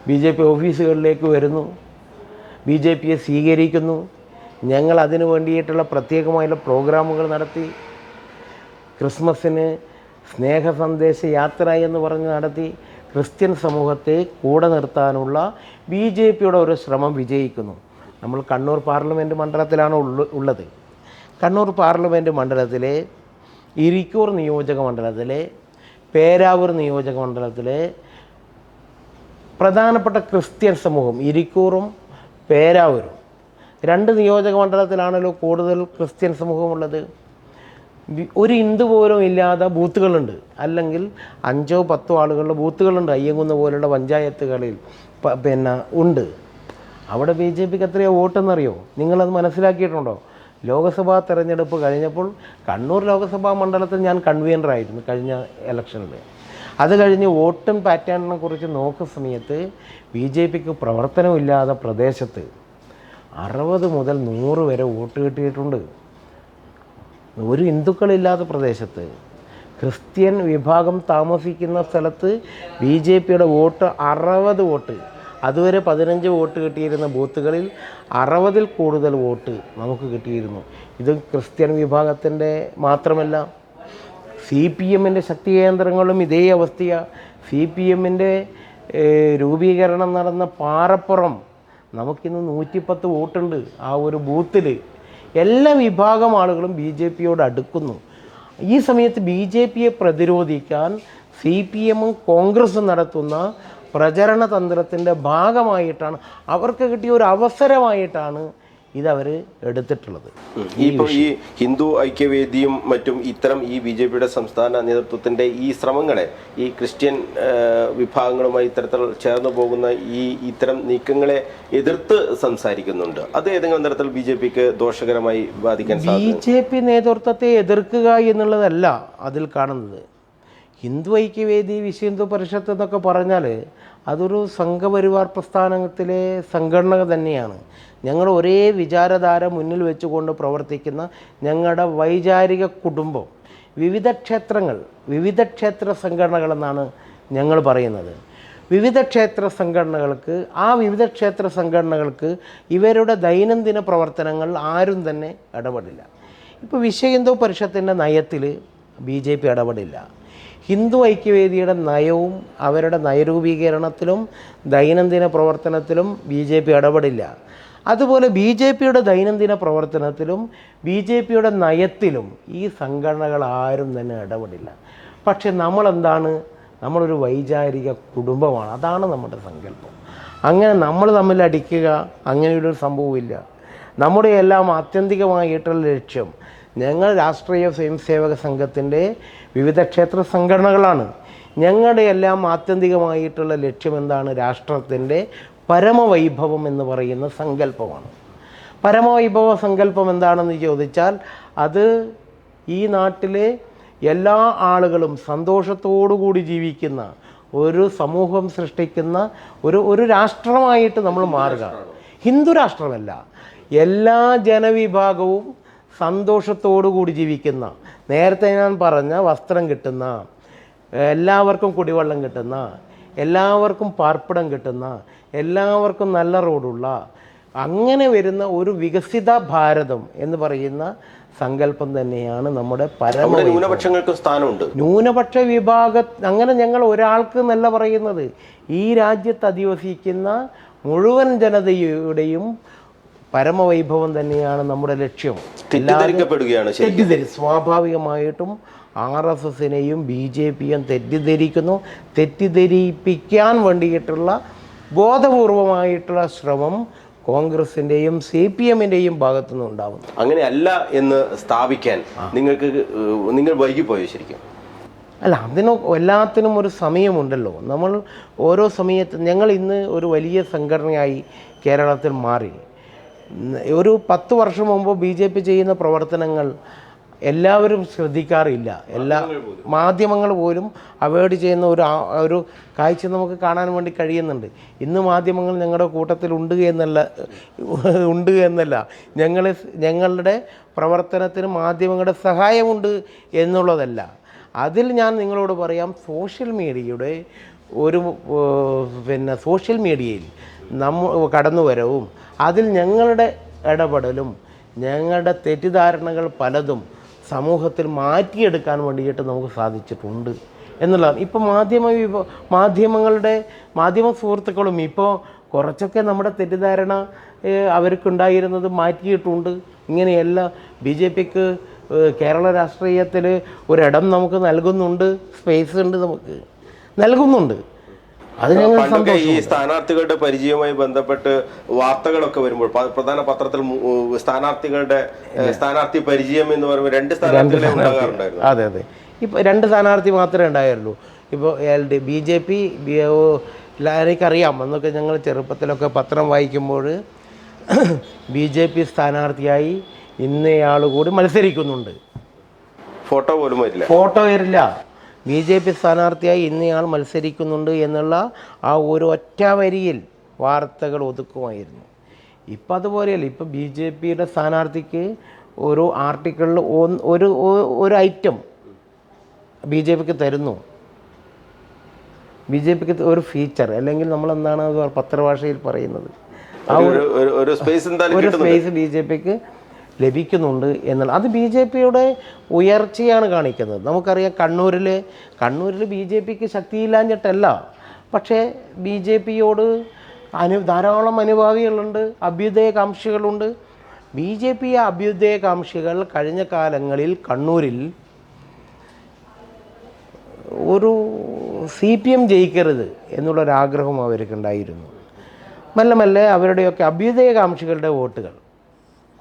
ബി ജെ പി ഓഫീസുകളിലേക്ക് വരുന്നു, ബി ജെ പിയെ സ്വീകരിക്കുന്നു. ഞങ്ങൾ അതിനു വേണ്ടിയിട്ടുള്ള പ്രത്യേകമായുള്ള പ്രോഗ്രാമുകൾ നടത്തി. ക്രിസ്മസിന് സ്നേഹ സന്ദേശ യാത്ര എന്ന് പറഞ്ഞ് നടത്തി ക്രിസ്ത്യൻ സമൂഹത്തെ കൂടെ നിർത്താനുള്ള BJPയുടെ ഒരു ശ്രമം വിജയിക്കുന്നു. നമ്മൾ കണ്ണൂർ പാർലമെൻറ്റ് മണ്ഡലത്തിലാണ് ഉള്ളത്. കണ്ണൂർ പാർലമെൻറ്റ് മണ്ഡലത്തിലെ ഇരിക്കൂർ നിയോജക മണ്ഡലത്തിലെ പേരാവൂർ നിയോജക മണ്ഡലത്തിലെ പ്രധാനപ്പെട്ട ക്രിസ്ത്യൻ സമൂഹം ഇരിക്കൂറും പേരാവൂരും 2 നിയോജക മണ്ഡലത്തിലാണല്ലോ കൂടുതൽ ക്രിസ്ത്യൻ സമൂഹമുള്ളത്. ഒരു ഹിന്ദു പോലും ഇല്ലാത്ത ബൂത്തുകളുണ്ട്, അല്ലെങ്കിൽ 5-10 ആളുകളുടെ ബൂത്തുകളുണ്ട് അയ്യങ്കുന്ന് പോലുള്ള പഞ്ചായത്തുകളിൽ ഉണ്ട്. അവിടെ BJPക്ക് എത്രയോ വോട്ടെന്നറിയോ? നിങ്ങളത് മനസ്സിലാക്കിയിട്ടുണ്ടോ? ലോക്സഭാ തെരഞ്ഞെടുപ്പ് കഴിഞ്ഞപ്പോൾ കണ്ണൂർ ലോക്സഭാ മണ്ഡലത്തിൽ ഞാൻ കൺവീനറായിരുന്നു കഴിഞ്ഞ ഇലക്ഷനിൽ. അത് കഴിഞ്ഞ് വോട്ടും പാറ്റേണിനെ കുറിച്ച് നോക്കുന്ന സമയത്ത് BJPക്ക് പ്രവർത്തനമില്ലാത്ത പ്രദേശത്ത് 60 മുതൽ 100 വരെ വോട്ട് കിട്ടിയിട്ടുണ്ട്. ഒരു ഹിന്ദുക്കളില്ലാത്ത പ്രദേശത്ത് ക്രിസ്ത്യൻ വിഭാഗം താമസിക്കുന്ന സ്ഥലത്ത് BJPയുടെ വോട്ട് 60 വോട്ട്. അതുവരെ 15 വോട്ട് കിട്ടിയിരുന്ന ബൂത്തുകളിൽ 60-ൽ കൂടുതൽ വോട്ട് നമുക്ക് കിട്ടിയിരുന്നു. ഇത് ക്രിസ്ത്യൻ വിഭാഗത്തിൻ്റെ മാത്രമല്ല, CPMൻ്റെ ശക്തി കേന്ദ്രങ്ങളും ഇതേ അവസ്ഥയാണ്. CPMൻ്റെ രൂപീകരണം നടന്ന പാറപ്പുറം നമുക്കിന്ന് 110 വോട്ടുണ്ട് ആ ഒരു ബൂത്തിൽ. എല്ലാ വിഭാഗം ആളുകളും BJPയോട് അടുക്കുന്നു. ഈ സമയത്ത് BJPയെ പ്രതിരോധിക്കാൻ CPMും കോൺഗ്രസും നടത്തുന്ന പ്രചരണ തന്ത്രത്തിൻ്റെ ഭാഗമായിട്ടാണ്, അവർക്ക് കിട്ടിയ ഒരു അവസരമായിട്ടാണ് ഇതവർ എടുത്തിട്ടുള്ളത്. ഇപ്പോൾ ഈ ഹിന്ദു ഐക്യവേദിയും മറ്റും ഇത്തരം ഈ BJPയുടെ സംസ്ഥാന നേതൃത്വത്തിൻ്റെ ഈ ശ്രമങ്ങളെ, ഈ ക്രിസ്ത്യൻ വിഭാഗങ്ങളുമായി ഇത്തരത്തിൽ ചേർന്ന് പോകുന്ന ഇത്തരം നീക്കങ്ങളെ എതിർത്ത് സംസാരിക്കുന്നുണ്ട്. അത് ഏതെങ്കിലും തരത്തിൽ BJPക്ക് ദോഷകരമായി ബാധിക്കാൻ സാധിക്കും? BJP നേതൃത്വത്തെ എതിർക്കുക എന്നുള്ളതല്ല അതിൽ കാണുന്നത്. ഹിന്ദു ഐക്യവേദി, വിശ്വ ഹിന്ദു പരിഷത്ത് എന്നൊക്കെ പറഞ്ഞാൽ അതൊരു സംഘപരിവാർ പ്രസ്ഥാനത്തിലെ സംഘടന തന്നെയാണ്. ഞങ്ങൾ ഒരേ വിചാരധാര മുന്നിൽ വെച്ചുകൊണ്ട് പ്രവർത്തിക്കുന്ന ഞങ്ങളുടെ വൈചാരിക കുടുംബം, വിവിധ ക്ഷേത്ര സംഘടനകളെന്നാണ് ഞങ്ങൾ പറയുന്നത്. വിവിധ ക്ഷേത്ര സംഘടനകൾക്ക് ഇവരുടെ ദൈനംദിന പ്രവർത്തനങ്ങൾ ആരും തന്നെ ഇടപെടില്ല. ഇപ്പോൾ വിശ്വ ഹിന്ദു പരിഷത്തിൻ്റെ നയത്തിൽ BJP ഇടപെടില്ല. ഹിന്ദു ഐക്യവേദിയുടെ നയവും അവരുടെ നയരൂപീകരണത്തിലും ദൈനംദിന പ്രവർത്തനത്തിലും BJP ഇടപെടില്ല. അതുപോലെ BJPയുടെ ദൈനംദിന പ്രവർത്തനത്തിലും BJPയുടെ നയത്തിലും ഈ സംഘടനകൾ ആരും തന്നെ ഇടപെടില്ല. പക്ഷെ നമ്മളെന്താണ്? നമ്മളൊരു വൈചാരിക കുടുംബമാണ്. അതാണ് നമ്മുടെ സങ്കല്പം. അങ്ങനെ നമ്മൾ തമ്മിൽ അടിക്കുക അങ്ങനെയൊരു സംഭവമില്ല. നമ്മുടെ എല്ലാം ആത്യന്തികമായിട്ടുള്ള ലക്ഷ്യം, ഞങ്ങൾ രാഷ്ട്രീയ സ്വയംസേവക സംഘത്തിൻ്റെ വിവിധ ക്ഷേത്ര സംഘടനകളാണ്. ഞങ്ങളുടെ എല്ലാം ആത്യന്തികമായിട്ടുള്ള ലക്ഷ്യം എന്താണ്? രാഷ്ട്രത്തിൻ്റെ പരമവൈഭവം എന്ന് പറയുന്ന സങ്കല്പമാണ്. പരമവൈഭവ സങ്കല്പം എന്താണെന്ന് ചോദിച്ചാൽ അത് ഈ നാട്ടിലെ എല്ലാ ആളുകളും സന്തോഷത്തോടുകൂടി ജീവിക്കുന്ന ഒരു സമൂഹം സൃഷ്ടിക്കുന്ന ഒരു രാഷ്ട്രമായിട്ട് നമ്മൾ മാറുക. ഹിന്ദു രാഷ്ട്രമല്ല, എല്ലാ ജനവിഭാഗവും സന്തോഷത്തോടു കൂടി ജീവിക്കുന്ന, നേരത്തെ ഞാൻ പറഞ്ഞ വസ്ത്രം കിട്ടുന്ന, എല്ലാവർക്കും കുടിവെള്ളം കിട്ടുന്ന, എല്ലാവർക്കും പാർപ്പിടം കിട്ടുന്ന, എല്ലാവർക്കും നല്ല റോഡുള്ള, അങ്ങനെ വരുന്ന ഒരു വികസിത ഭാരതം എന്ന് പറയുന്ന സങ്കല്പം തന്നെയാണ് നമ്മുടെ ന്യൂനപക്ഷങ്ങൾക്ക് സ്ഥാനമുണ്ട്. ന്യൂനപക്ഷ അങ്ങനെ ഞങ്ങൾ ഒരാൾക്ക് എന്നല്ല പറയുന്നത്, ഈ രാജ്യത്ത് അധിവസിക്കുന്ന മുഴുവൻ ജനതയുടെയും പരമവൈഭവം തന്നെയാണ് നമ്മുടെ ലക്ഷ്യം. സ്വാഭാവികമായിട്ടും RSSനെയും BJPയും തെറ്റിദ്ധരിപ്പിക്കാൻ വേണ്ടിയിട്ടുള്ള ബോധപൂർവമായിട്ടുള്ള ശ്രമം കോൺഗ്രസിൻ്റെയും CPMൻ്റെയും ഭാഗത്തുനിന്ന് ഉണ്ടാവും. അങ്ങനെയല്ല എന്ന് സ്ഥാപിക്കാൻ നിങ്ങൾ വൈകിപ്പോയോ ശരിക്കും? അല്ല, എല്ലാത്തിനും ഒരു സമയമുണ്ടല്ലോ. നമ്മൾ ഓരോ സമയത്ത്, ഞങ്ങൾ ഇന്ന് ഒരു വലിയ സംഘടനയായി കേരളത്തിൽ മാറി. ഒരു 10 വർഷം മുമ്പ് BJP ചെയ്യുന്ന പ്രവർത്തനങ്ങൾ എല്ലാവരും ശ്രദ്ധിക്കാറില്ല. എല്ലാ മാധ്യമങ്ങൾ പോലും അവോയ്ഡ് ചെയ്യുന്ന ഒരു കാഴ്ച നമുക്ക് കാണാൻ വേണ്ടി കഴിയുന്നുണ്ട്. ഇന്ന് മാധ്യമങ്ങൾ ഞങ്ങളുടെ കൂട്ടത്തിൽ ഉണ്ട് എന്നല്ല, ഞങ്ങളുടെ പ്രവർത്തനത്തിന് മാധ്യമങ്ങളുടെ സഹായമുണ്ട് എന്നുള്ളതല്ല. അതിൽ ഞാൻ നിങ്ങളോട് പറയാം, സോഷ്യൽ മീഡിയയിൽ കടന്നുവരവും അതിൽ ഞങ്ങളുടെ ഇടപെടലും ഞങ്ങളുടെ തെറ്റിദ്ധാരണകൾ പലതും സമൂഹത്തിൽ മാറ്റിയെടുക്കാൻ വേണ്ടിയിട്ട് നമുക്ക് സാധിച്ചിട്ടുണ്ട് എന്നുള്ളതാണ്. ഇപ്പോൾ മാധ്യമ സുഹൃത്തുക്കളും ഇപ്പോൾ കുറച്ചൊക്കെ നമ്മുടെ തെറ്റിദ്ധാരണ അവർക്കുണ്ടായിരുന്നത് മാറ്റിയിട്ടുണ്ട്. ഇങ്ങനെയല്ല, ബി ജെ പിക്ക് കേരള രാഷ്ട്രീയത്തിൽ ഒരിടം നമുക്ക് നൽകുന്നുണ്ട്, സ്പേസ് ഉണ്ട്, നമുക്ക് നൽകുന്നുണ്ട്. അത് ഞങ്ങൾ പണ്ടൊക്കെ ഈ സ്ഥാനാർത്ഥികളുടെ പരിചയവുമായി ബന്ധപ്പെട്ട് വാർത്തകളൊക്കെ വരുമ്പോൾ പ്രധാന പത്രത്തിൽ സ്ഥാനാർത്ഥി പരിചയം എന്ന് പറയുമ്പോൾ 2 സ്ഥാനാർത്ഥികളെ ഉണ്ടാകാറുണ്ടായിരുന്നു. അതെ അതെ, ഇപ്പോൾ 2 സ്ഥാനാർത്ഥി മാത്രമേ ഉണ്ടായുള്ളൂ. ഇപ്പോൾ ബി ജെ പി എനിക്കറിയാം, എന്നൊക്കെ ഞങ്ങൾ ചെറുപ്പത്തിലൊക്കെ പത്രം വായിക്കുമ്പോൾ ബി ജെ പി സ്ഥാനാർത്ഥിയായി ഇന്നയാൾ കൂടി മത്സരിക്കുന്നുണ്ട്. ഫോട്ടോ പോലും വരില്ല, ബി ജെ പി സ്ഥാനാർത്ഥിയായി ഇന്നയാൾ മത്സരിക്കുന്നുണ്ട് എന്നുള്ള ആ ഒരു ഒറ്റ വരിയിൽ വാർത്തകൾ ഒതുക്കുമായിരുന്നു. ഇപ്പം അതുപോലെയല്ല. ഇപ്പം ബി ജെ പിയുടെ സ്ഥാനാർത്ഥിക്ക് ഒരു ആർട്ടിക്കിളിൽ ഒരു ഐറ്റം ബി ജെ പിക്ക് തരുന്നു. ബി ജെ പിക്ക് ഒരു ഫീച്ചർ, അല്ലെങ്കിൽ നമ്മളെന്താണ് പത്രഭാഷയിൽ പറയുന്നത്, ഒരു സ്പേസ് ബി ജെ പിക്ക് ലഭിക്കുന്നുണ്ട് എന്നുള്ള അത് ബി ജെ പിയുടെ ഉയർച്ചയാണ് കാണിക്കുന്നത്. നമുക്കറിയാം കണ്ണൂരിൽ ബി ജെ പിക്ക് ശക്തിയില്ലാഞ്ഞിട്ടല്ല, പക്ഷേ ബി ജെ പിയോട് ധാരാളം അനുഭാവികളുണ്ട്, അഭ്യുദയകാംക്ഷികളുണ്ട്. ബി ജെ പി അഭ്യുദയകാംക്ഷികൾ കഴിഞ്ഞ കാലങ്ങളിൽ കണ്ണൂരിൽ ഒരു CPM ജയിക്കരുത് എന്നുള്ളൊരാഗ്രഹം അവർക്കുണ്ടായിരുന്നു. മെല്ലെ മെല്ലെ അവരുടെയൊക്കെ അഭ്യുദയകാംക്ഷികളുടെ വോട്ടുകൾ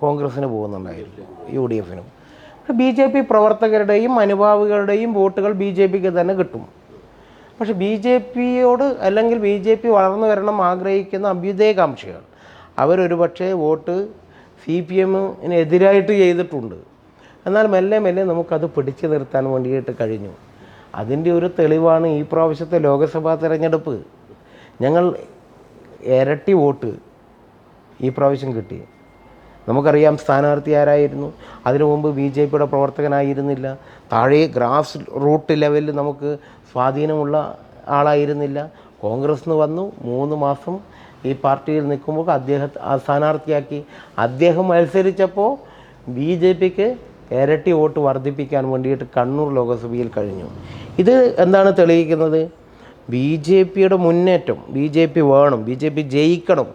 കോൺഗ്രസ്സിന് പോകുന്നുണ്ടായിരുന്നു, UDFനും. ബി ജെ പി പ്രവർത്തകരുടെയും അനുഭാവികളുടെയും വോട്ടുകൾ ബി ജെ പിക്ക് തന്നെ കിട്ടും. പക്ഷെ ബി ജെ പിയോട് അല്ലെങ്കിൽ ബി ജെ പി വളർന്നു വരണം ആഗ്രഹിക്കുന്ന അഭ്യുദയകാംക്ഷികൾ അവരൊരു പക്ഷേ വോട്ട് CPMന് എതിരായിട്ട് ചെയ്തിട്ടുണ്ട്. എന്നാൽ മെല്ലെ മെല്ലെ നമുക്കത് പിടിച്ചു നിർത്താൻ വേണ്ടിയിട്ട് കഴിഞ്ഞു. അതിൻ്റെ ഒരു തെളിവാണ് ഈ പ്രാവശ്യത്തെ ലോക്സഭാ തെരഞ്ഞെടുപ്പ്. ഞങ്ങൾ ഇരട്ടി വോട്ട് ഈ പ്രാവശ്യം കിട്ടി. നമുക്കറിയാം സ്ഥാനാർത്ഥി ആരായിരുന്നു. അതിനു മുമ്പ് ബി ജെ പിയുടെ പ്രവർത്തകനായിരുന്നില്ല, താഴെ ഗ്രാസ് റൂട്ട് ലെവലിൽ നമുക്ക് സ്വാധീനമുള്ള ആളായിരുന്നില്ല. കോൺഗ്രസ് നിന്ന് വന്നു, 3 മാസം ഈ പാർട്ടിയിൽ നിൽക്കുമ്പോൾ സ്ഥാനാർത്ഥിയാക്കി. അദ്ദേഹം മത്സരിച്ചപ്പോൾ ബി ജെ പിക്ക് ഇരട്ടി വോട്ട് വർദ്ധിപ്പിക്കാൻ വേണ്ടിയിട്ട് കണ്ണൂർ ലോക്സഭയിൽ കഴിഞ്ഞു. ഇത് എന്താണ് തെളിയിക്കുന്നത്? ബി ജെ പിയുടെ മുന്നേറ്റം, ബി ജെ പി വേണം, ബി ജെ പി ജയിക്കണം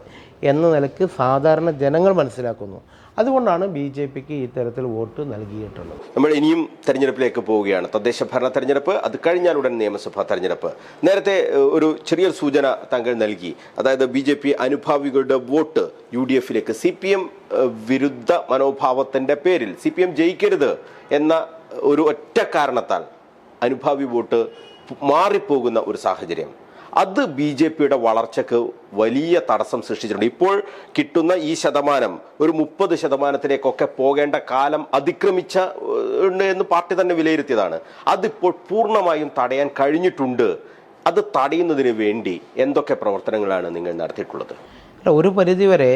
എന്ന നിലയ്ക്ക് സാധാരണ ജനങ്ങൾ മനസ്സിലാക്കുന്നു. അതുകൊണ്ടാണ് ബി ജെ പിക്ക് ഇത്തരത്തിൽ വോട്ട് നൽകിയിട്ടുള്ളത്. നമ്മൾ ഇനിയും തെരഞ്ഞെടുപ്പിലേക്ക് പോവുകയാണ്. തദ്ദേശ ഭരണ തെരഞ്ഞെടുപ്പ്, അത് കഴിഞ്ഞാലുടൻ നിയമസഭാ തെരഞ്ഞെടുപ്പ്. നേരത്തെ ഒരു ചെറിയൊരു സൂചന താങ്കൾ നൽകി. അതായത് ബി ജെ പി അനുഭാവികളുടെ വോട്ട് UDFിലേക്ക് CPM വിരുദ്ധ മനോഭാവത്തിൻ്റെ പേരിൽ CPM ജയിക്കരുത് എന്ന ഒരു ഒറ്റ കാരണത്താൽ അനുഭാവി വോട്ട് മാറിപ്പോകുന്ന ഒരു സാഹചര്യം, അത് ബി ജെ പിയുടെ വളർച്ചയ്ക്ക് വലിയ തടസ്സം സൃഷ്ടിച്ചിട്ടുണ്ട്. ഇപ്പോൾ കിട്ടുന്ന ഈ ശതമാനം ഒരു 30% പോകേണ്ട കാലം അതിക്രമിച്ച ഉണ്ട് എന്ന് പാർട്ടി തന്നെ വിലയിരുത്തിയതാണ്. അതിപ്പോൾ പൂർണ്ണമായും തടയാൻ കഴിഞ്ഞിട്ടുണ്ട്. അത് തടയുന്നതിന് വേണ്ടി എന്തൊക്കെ പ്രവർത്തനങ്ങളാണ് നിങ്ങൾ നടത്തിയിട്ടുള്ളത്? ഒരു പരിധിവരെ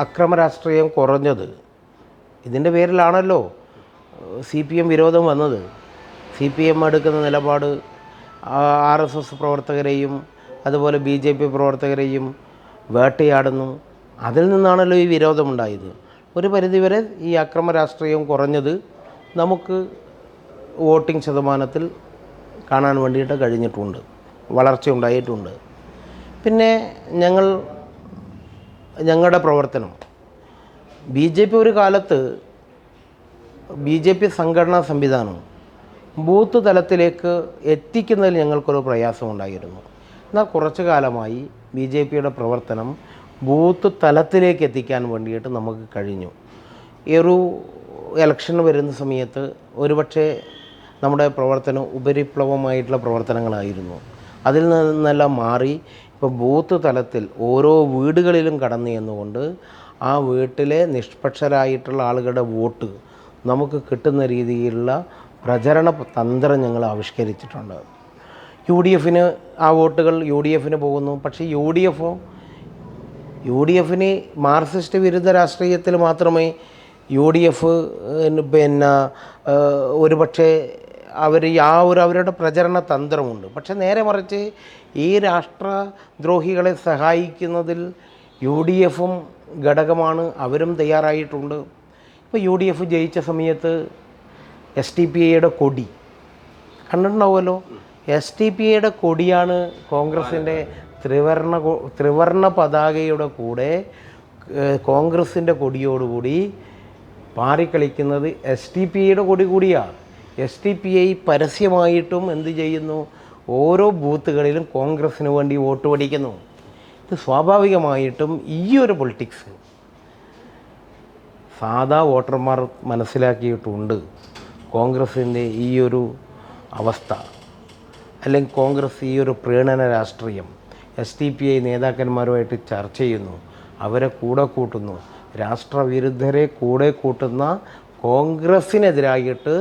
അക്രമ രാഷ്ട്രീയം കുറഞ്ഞത് ഇതിൻ്റെ പേരിലാണല്ലോ CPM വിരോധം വന്നത്. CPM എടുക്കുന്ന നിലപാട് RSS പ്രവർത്തകരെയും അതുപോലെ BJP പ്രവർത്തകരെയും വേട്ടയാടുന്നു. അതിൽ നിന്നാണല്ലോ ഈ വിരോധമുണ്ടായത്. ഒരു പരിധിവരെ ഈ അക്രമ രാഷ്ട്രീയം കുറഞ്ഞത് നമുക്ക് വോട്ടിംഗ് ശതമാനത്തിൽ കാണാൻ വേണ്ടിയിട്ട് കഴിഞ്ഞിട്ടുണ്ട്, വളർച്ച ഉണ്ടായിട്ടുണ്ട്. പിന്നെ ഞങ്ങളുടെ പ്രവർത്തനം BJP ഒരു കാലത്ത് BJP സംഘടനാ സംവിധാനം ബൂത്ത് തലത്തിലേക്ക് എത്തിക്കുന്നതിൽ ഞങ്ങൾക്കൊരു പ്രയാസമുണ്ടായിരുന്നു. എന്നാൽ കുറച്ചു കാലമായി BJPയുടെ പ്രവർത്തനം ബൂത്ത് തലത്തിലേക്ക് എത്തിക്കാൻ വേണ്ടിയിട്ട് നമുക്ക് കഴിഞ്ഞു. ഈ ഒരു ഇലക്ഷൻ വരുന്ന സമയത്ത് ഒരുപക്ഷെ നമ്മുടെ പ്രവർത്തനം ഉപരിപ്ലവമായിട്ടുള്ള പ്രവർത്തനങ്ങളായിരുന്നു. അതിൽ നിന്നെല്ലാം മാറി ഇപ്പോൾ ബൂത്ത് തലത്തിൽ ഓരോ വീടുകളിലും കടന്നു എന്നുകൊണ്ട് ആ വീട്ടിലെ നിഷ്പക്ഷരായിട്ടുള്ള ആളുകളുടെ വോട്ട് നമുക്ക് കിട്ടുന്ന രീതിയിലുള്ള പ്രചരണ തന്ത്രം ഞങ്ങൾ ആവിഷ്കരിച്ചിട്ടുണ്ട്. UDFന് ആ വോട്ടുകൾ UDFന് പോകുന്നു. പക്ഷേ UDFന് മാർക്സിസ്റ്റ് വിരുദ്ധ രാഷ്ട്രീയത്തിൽ മാത്രമേ UDF ഒരുപക്ഷെ അവരുടെ പ്രചരണ തന്ത്രമുണ്ട്. പക്ഷേ നേരെ മറിച്ച് ഈ രാഷ്ട്രദ്രോഹികളെ സഹായിക്കുന്നതിൽ UDFും ഘടകമാണ്, അവരും തയ്യാറായിട്ടുണ്ട്. ഇപ്പോൾ UDF ജയിച്ച സമയത്ത് SDPIയുടെ കൊടി കണ്ടിട്ടുണ്ടാവുമല്ലോ. SDPIയുടെ കൊടിയാണ് കോൺഗ്രസിൻ്റെ ത്രിവർണ്ണ പതാകയുടെ കൂടെ കോൺഗ്രസിൻ്റെ കൊടിയോടുകൂടി പാറിക്കളിക്കുന്നത് SDPIയുടെ കൊടി കൂടിയാണ്. SDPI പരസ്യമായിട്ടും എന്ത് ചെയ്യുന്നു, ഓരോ ബൂത്തുകളിലും കോൺഗ്രസ്സിന് വേണ്ടി വോട്ട് പഠിക്കുന്നു. ഇത് സ്വാഭാവികമായിട്ടും ഈ ഒരു പൊളിറ്റിക്സ് സാധാ വോട്ടർമാർ മനസ്സിലാക്കിയിട്ടുണ്ട്. കോൺഗ്രസിൻ്റെ ഈ ഒരു അവസ്ഥ, അല്ലെങ്കിൽ കോൺഗ്രസ് ഈ ഒരു പ്രീണന രാഷ്ട്രീയം SDPI നേതാക്കന്മാരുമായിട്ട് ചർച്ച ചെയ്യുന്നു, അവരെ കൂടെ കൂട്ടുന്നു. രാഷ്ട്രവിരുദ്ധരെ കൂടെ കൂട്ടുന്ന കോൺഗ്രസ്സിനെതിരായിട്ട്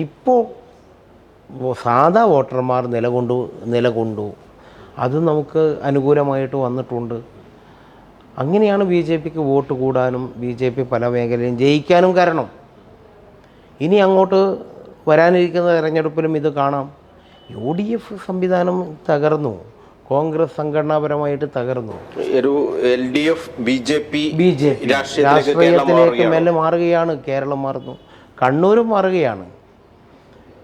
ഇപ്പോൾ സാധാ വോട്ടർമാർ നിലകൊണ്ടു. അത് നമുക്ക് അനുകൂലമായിട്ട് വന്നിട്ടുണ്ട്. അങ്ങനെയാണ് BJPക്ക് വോട്ട് കൂടാനും BJP പല മേഖലയിലും ജയിക്കാനും കാരണം. ഇനി അങ്ങോട്ട് വരാനിരിക്കുന്ന തെരഞ്ഞെടുപ്പിലും ഇത് കാണാം. UDF സംവിധാനം തകർന്നു, കോൺഗ്രസ് സംഘടനാപരമായിട്ട് തകർന്നു. ഒരു LDF BJP രാഷ്ട്രീയത്തിലേക്ക് മെല്ലെ മാറുകയാണ്. കേരളം മാറുന്നു, കണ്ണൂരും മാറുകയാണ്.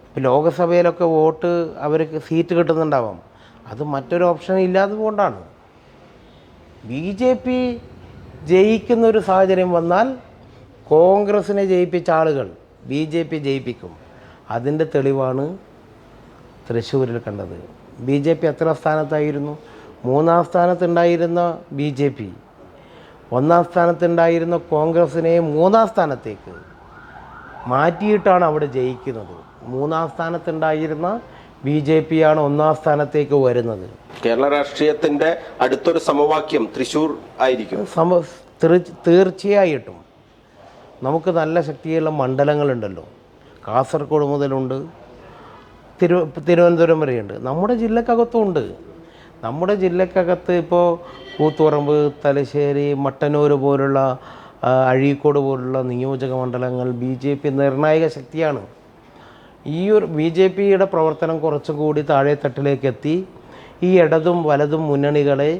ഇപ്പോൾ ലോകസഭയിലൊക്കെ വോട്ട് അവർക്ക് സീറ്റ് കിട്ടുന്നുണ്ടാവാം, അത് മറ്റൊരു ഓപ്ഷൻ ഇല്ലാത്തതുകൊണ്ടാണ്. BJP ജയിക്കുന്നൊരു സാഹചര്യം വന്നാൽ കോൺഗ്രസിനെ ജയിപ്പിച്ച ആളുകൾ BJP ജയിപ്പിക്കും. അതിൻ്റെ തെളിവാണ് തൃശ്ശൂരിൽ കണ്ടത്. BJP എത്ര സ്ഥാനത്തായിരുന്നു? 3-ാം സ്ഥാനത്തുണ്ടായിരുന്ന BJP 1-ാം സ്ഥാനത്തുണ്ടായിരുന്ന കോൺഗ്രസിനെ 3-ാം സ്ഥാനത്തേക്ക് മാറ്റിയിട്ടാണ് അവിടെ ജയിക്കുന്നത്. 3-ാം സ്ഥാനത്തുണ്ടായിരുന്ന BJP ആണ് 1-ാം സ്ഥാനത്തേക്ക് വരുന്നത്. കേരള രാഷ്ട്രീയത്തിൻ്റെ അടുത്തൊരു സമവാക്യം തൃശ്ശൂർ ആയിരിക്കും. തീർച്ചയായിട്ടും നമുക്ക് നല്ല ശക്തിയുള്ള മണ്ഡലങ്ങളുണ്ടല്ലോ. കാസർഗോഡ് മുതലുണ്ട്, തിരുവനന്തപുരം വരെയുണ്ട്, നമ്മുടെ ജില്ലക്കകത്തുമുണ്ട്. നമ്മുടെ ജില്ലക്കകത്ത് ഇപ്പോൾ കൂത്തുപറമ്പ്, തലശ്ശേരി, മട്ടന്നൂർ പോലുള്ള അഴീക്കോട് പോലുള്ള നിയോജക മണ്ഡലങ്ങൾ BJP നിർണായക ശക്തിയാണ്. ഈ ഒരു BJPയുടെ പ്രവർത്തനം കുറച്ചും കൂടി താഴെത്തട്ടിലേക്ക് എത്തി ഈ ഇടതും വലതും മുന്നണികളെ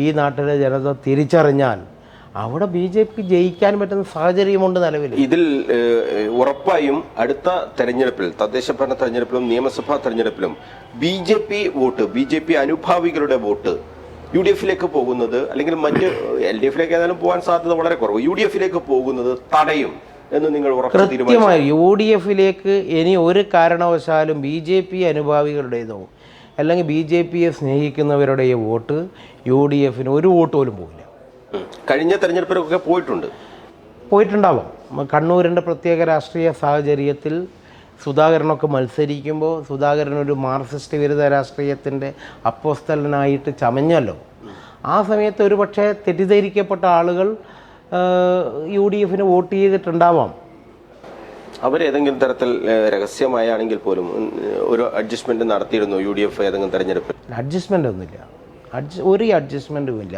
ഈ നാട്ടിലെ ജനത തിരിച്ചറിഞ്ഞാൽ അവിടെ BJP ജയിക്കാൻ പറ്റുന്ന സാഹചര്യമുണ്ട് നിലവിൽ. ഇതിൽ ഉറപ്പായും അടുത്ത തെരഞ്ഞെടുപ്പിൽ, തദ്ദേശ ഭരണ തെരഞ്ഞെടുപ്പിലും നിയമസഭാ തെരഞ്ഞെടുപ്പിലും BJP വോട്ട്, BJP അനുഭാവികളുടെ വോട്ട് UDFിലേക്ക് പോകുന്നത്, അല്ലെങ്കിൽ മറ്റ് LDFിലേക്ക് ഏതായാലും പോകാൻ സാധ്യത വളരെ കുറവ്, UDFിലേക്ക് പോകുന്നത് തടയും എന്ന് നിങ്ങൾ ഉറപ്പ് കൃത്യമായി. UDFിലേക്ക് ഇനി ഒരു കാരണവശാലും BJP അനുഭാവികളുടേതോ അല്ലെങ്കിൽ BJPയെ സ്നേഹിക്കുന്നവരുടെ വോട്ട് UDFിന് ഒരു വോട്ട് പോലും പോകില്ല. കഴിഞ്ഞ തെരഞ്ഞെടുപ്പിലൊക്കെ പോയിട്ടുണ്ടാവാം. കണ്ണൂരിൻ്റെ പ്രത്യേക രാഷ്ട്രീയ സാഹചര്യത്തിൽ സുധാകരനൊക്കെ മത്സരിക്കുമ്പോൾ സുധാകരൻ ഒരു മാർക്സിസ്റ്റ് വിരുദ്ധ രാഷ്ട്രീയത്തിൻ്റെ അപ്പോസ്തലനായിട്ട് ചമഞ്ഞല്ലോ. ആ സമയത്ത് ഒരു പക്ഷേ തെറ്റിദ്ധരിക്കപ്പെട്ട ആളുകൾ UDFിന് വോട്ട് ചെയ്തിട്ടുണ്ടാവാം. അവരേതെങ്കിലും തരത്തിൽ രഹസ്യമായാണെങ്കിൽ പോലും ഒരു അഡ്ജസ്റ്റ്മെന്റ് നടത്തിയിരുന്നു UDF ഏതെങ്കിലും തെരഞ്ഞെടുപ്പിൽ? അഡ്ജസ്റ്റ്മെൻ്റ് ഒന്നുമില്ല, ഒരു അഡ്ജസ്റ്റ്മെൻറ്റും ഇല്ല.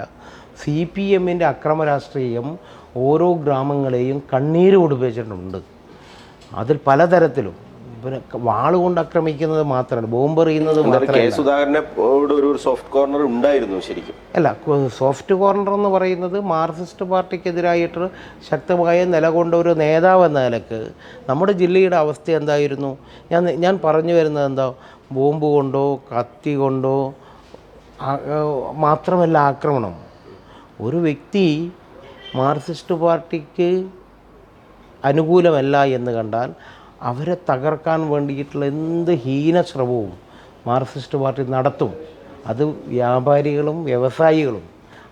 CPMൻ്റെ അക്രമ രാഷ്ട്രീയം ഓരോ ഗ്രാമങ്ങളെയും കണ്ണീര് കുടിപ്പിച്ചിട്ടുണ്ട്. അതിൽ പലതരത്തിലും പിന്നെ വാളുകൊണ്ട് ആക്രമിക്കുന്നത് മാത്രമല്ല, ബോംബെറിയുന്നത് മാത്രമല്ല. സുധാകരനെ ഒരു സോഫ്റ്റ് കോർണർ ഉണ്ടായിരുന്നു ശരിക്കും. അല്ല, സോഫ്റ്റ് കോർണർ എന്ന് പറയുന്നത് മാർക്സിസ്റ്റ് പാർട്ടിക്കെതിരായിട്ട് ശക്തമായ നിലകൊണ്ട ഒരു നേതാവ് എന്ന നിലക്ക് നമ്മുടെ ജില്ലയുടെ അവസ്ഥ എന്തായിരുന്നു? ഞാൻ പറഞ്ഞു വരുന്നത് എന്താ, ബോംബ് കൊണ്ടോ കത്തി കൊണ്ടോ മാത്രമല്ല ആക്രമണം. ഒരു വ്യക്തി മാർക്സിസ്റ്റ് പാർട്ടിക്ക് അനുകൂലമല്ല എന്ന് കണ്ടാൽ അവരെ തകർക്കാൻ വേണ്ടിയിട്ടുള്ള എന്ത് ഹീനശ്രമവും മാർക്സിസ്റ്റ് പാർട്ടി നടത്തും. അത് വ്യാപാരികളും വ്യവസായികളും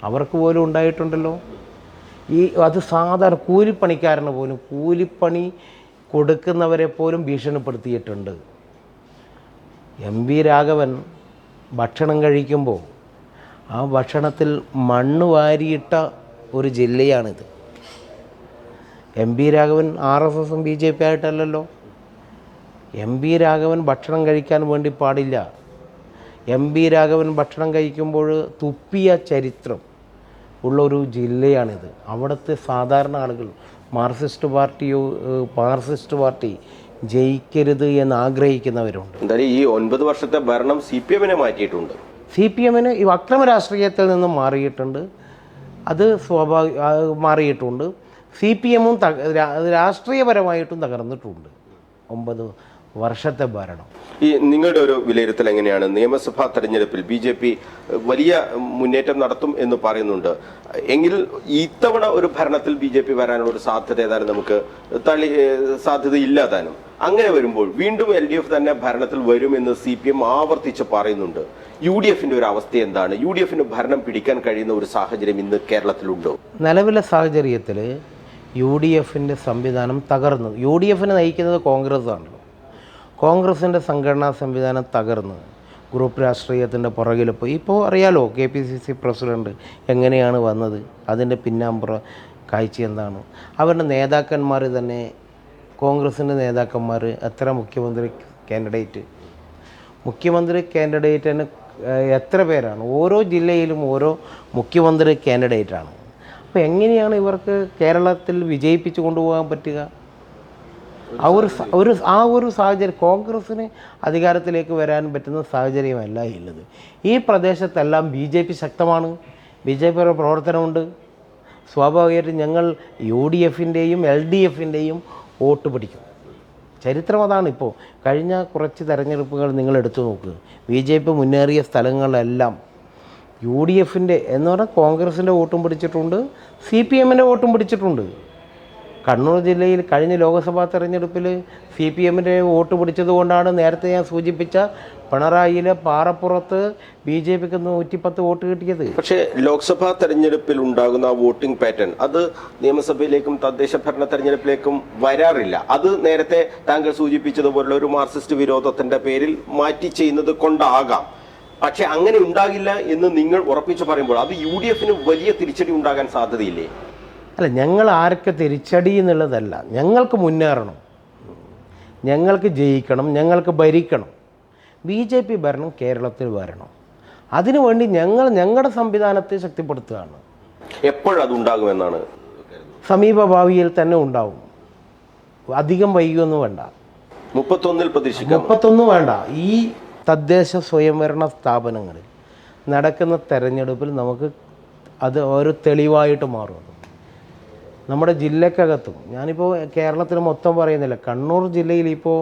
അവർക്ക് പോലും ഉണ്ടായിട്ടുണ്ടല്ലോ. അത് സാധാരണ കൂലിപ്പണിക്കാരന് പോലും, കൂലിപ്പണി കൊടുക്കുന്നവരെ പോലും ഭീഷണിപ്പെടുത്തിയിട്ടുണ്ട്. MV രാഘവൻ ഭക്ഷണം കഴിക്കുമ്പോൾ ആ ഭക്ഷണത്തിൽ മണ്ണ് വാരിയിട്ട ഒരു ജില്ലയാണിത്. MV Raghavan RSSും BJP ആയിട്ടല്ലല്ലോ. MV Raghavan ഭക്ഷണം കഴിക്കാൻ വേണ്ടി പാടില്ല. MV രാഘവൻ ഭക്ഷണം കഴിക്കുമ്പോൾ തുപ്പിയ ചരിത്രം ഉള്ളൊരു ജില്ലയാണിത്. അവിടുത്തെ സാധാരണ ആളുകൾ മാർക്സിസ്റ്റ് പാർട്ടി ജയിക്കരുത് എന്ന് ആഗ്രഹിക്കുന്നവരുണ്ട്. എന്തായാലും ഈ 9 വർഷത്തെ ഭരണം CPMനെ മാറ്റിയിട്ടുണ്ട്. CPMന് ഈ അക്രമ രാഷ്ട്രീയത്തിൽ നിന്നും മാറിയിട്ടുണ്ട്. അത് മാറിയിട്ടുണ്ട്. CPM രാഷ്ട്രീയപരമായിട്ടും തകർന്നിട്ടുണ്ട് 9 വർഷത്തെ ഭരണം. ഈ നിങ്ങളുടെ ഒരു വിലയിരുത്തൽ എങ്ങനെയാണ്? നിയമസഭാ തെരഞ്ഞെടുപ്പിൽ BJP വലിയ മുന്നേറ്റം നടത്തും എന്ന് പറയുന്നുണ്ട്. എങ്കിൽ ഇത്തവണ ഒരു ഭരണത്തിൽ BJP വരാനുള്ള ഒരു സാധ്യത ഏതായാലും നമുക്ക് സാധ്യതയില്ല താനും. അങ്ങനെ വരുമ്പോൾ വീണ്ടും LDF തന്നെ ഭരണത്തിൽ വരുമെന്ന് CPM ആവർത്തിച്ച് പറയുന്നുണ്ട്. UDFന്റെ ഒരു അവസ്ഥ എന്താണ്? UDFന് ഭരണം പിടിക്കാൻ കഴിയുന്ന ഒരു സാഹചര്യം ഇന്ന് കേരളത്തിലുണ്ടോ? നിലവിലെ സാഹചര്യത്തിൽ UDFന്റെ സംവിധാനം തകർന്നു. UDFനെ നയിക്കുന്നത് കോൺഗ്രസ് ആണല്ലോ. കോൺഗ്രസിൻ്റെ സംഘടനാ സംവിധാനം തകർന്ന് ഗ്രൂപ്പ് രാഷ്ട്രീയത്തിൻ്റെ പുറകിൽ പോയി. ഇപ്പോൾ അറിയാലോ KPCC പ്രസിഡന്റ് എങ്ങനെയാണ് വന്നത്, അതിൻ്റെ പിന്നാമ്പുറ കാഴ്ച എന്താണ്. അവരുടെ നേതാക്കന്മാർ തന്നെ, കോൺഗ്രസിൻ്റെ നേതാക്കന്മാർ എത്ര മുഖ്യമന്ത്രി കാൻഡിഡേറ്റിന് എത്ര പേരാണ്? ഓരോ ജില്ലയിലും ഓരോ മുഖ്യമന്ത്രി കാൻഡിഡേറ്റാണ്. അപ്പോൾ എങ്ങനെയാണ് ഇവർക്ക് കേരളത്തിൽ വിജയിപ്പിച്ച് കൊണ്ടുപോകാൻ പറ്റുക? ആ ഒരു സാഹചര്യം കോൺഗ്രസ്സിന് അധികാരത്തിലേക്ക് വരാൻ പറ്റുന്ന സാഹചര്യമല്ല ഉള്ളത്. ഈ പ്രദേശത്തെല്ലാം BJP ശക്തമാണ്, BJPയുടെ പ്രവർത്തനമുണ്ട്. സ്വാഭാവികമായിട്ടും ഞങ്ങൾ UDFൻ്റെയും LDFൻ്റെയും വോട്ട് പിടിക്കും. ചരിത്രം അതാണ്. ഇപ്പോൾ കഴിഞ്ഞ കുറച്ച് തെരഞ്ഞെടുപ്പുകൾ നിങ്ങൾ എടുത്തു നോക്കുക. BJP മുന്നേറിയ സ്ഥലങ്ങളിലെല്ലാം UDFൻ്റെ എന്ന് പറഞ്ഞാൽ കോൺഗ്രസിൻ്റെ വോട്ടും പിടിച്ചിട്ടുണ്ട്, CPMൻ്റെ വോട്ടും പിടിച്ചിട്ടുണ്ട്. കണ്ണൂർ ജില്ലയിൽ കഴിഞ്ഞ ലോക്സഭാ തെരഞ്ഞെടുപ്പിൽ CPMൻ്റെ വോട്ട് പിടിച്ചത് കൊണ്ടാണ് നേരത്തെ ഞാൻ സൂചിപ്പിച്ച പിണറായിയിലെ പാറപ്പുറത്ത് BJPക്ക് 110 വോട്ട് കിട്ടിയത്. പക്ഷേ ലോക്സഭാ തെരഞ്ഞെടുപ്പിൽ ഉണ്ടാകുന്ന വോട്ടിംഗ് പാറ്റേൺ അത് നിയമസഭയിലേക്കും തദ്ദേശ ഭരണ തെരഞ്ഞെടുപ്പിലേക്കും വരാറില്ല. അത് നേരത്തെ താങ്കൾ സൂചിപ്പിച്ചതുപോലുള്ള ഒരു മാർക്സിസ്റ്റ് വിരോധത്തിന്റെ പേരിൽ മാറ്റി ചെയ്യുന്നത് കൊണ്ടാകാം. പക്ഷെ അങ്ങനെ ഉണ്ടാകില്ല എന്ന് നിങ്ങൾ ഉറപ്പിച്ചു പറയുമ്പോൾ അത് UDFന് വലിയ തിരിച്ചടി ഉണ്ടാകാൻ സാധ്യതയില്ലേ? അല്ല, ഞങ്ങൾ ആർക്ക് തിരിച്ചടി എന്നുള്ളതല്ല. ഞങ്ങൾക്ക് മുന്നേറണം, ഞങ്ങൾക്ക് ജയിക്കണം, ഞങ്ങൾക്ക് ഭരിക്കണം. BJP ഭരണം കേരളത്തിൽ വരണം. അതിനുവേണ്ടി ഞങ്ങളുടെ സംവിധാനത്തെ ശക്തിപ്പെടുത്തുകയാണ്. എപ്പോഴതുണ്ടാകുമെന്നാണ്? സമീപ ഭാവിയിൽ തന്നെ ഉണ്ടാവും. അധികം വൈകിയൊന്നും വേണ്ട. 31 പ്രതീക്ഷിക്കാം. 31 വേണ്ട. ഈ തദ്ദേശ സ്വയംഭരണ സ്ഥാപനങ്ങളിൽ നടക്കുന്ന തെരഞ്ഞെടുപ്പിൽ നമുക്ക് അത് ഒരു തെളിവായിട്ട് മാറും. നമ്മുടെ ജില്ലക്കകത്തും, ഞാനിപ്പോൾ കേരളത്തിൽ മൊത്തം പറയുന്നില്ല, കണ്ണൂർ ജില്ലയിൽ ഇപ്പോൾ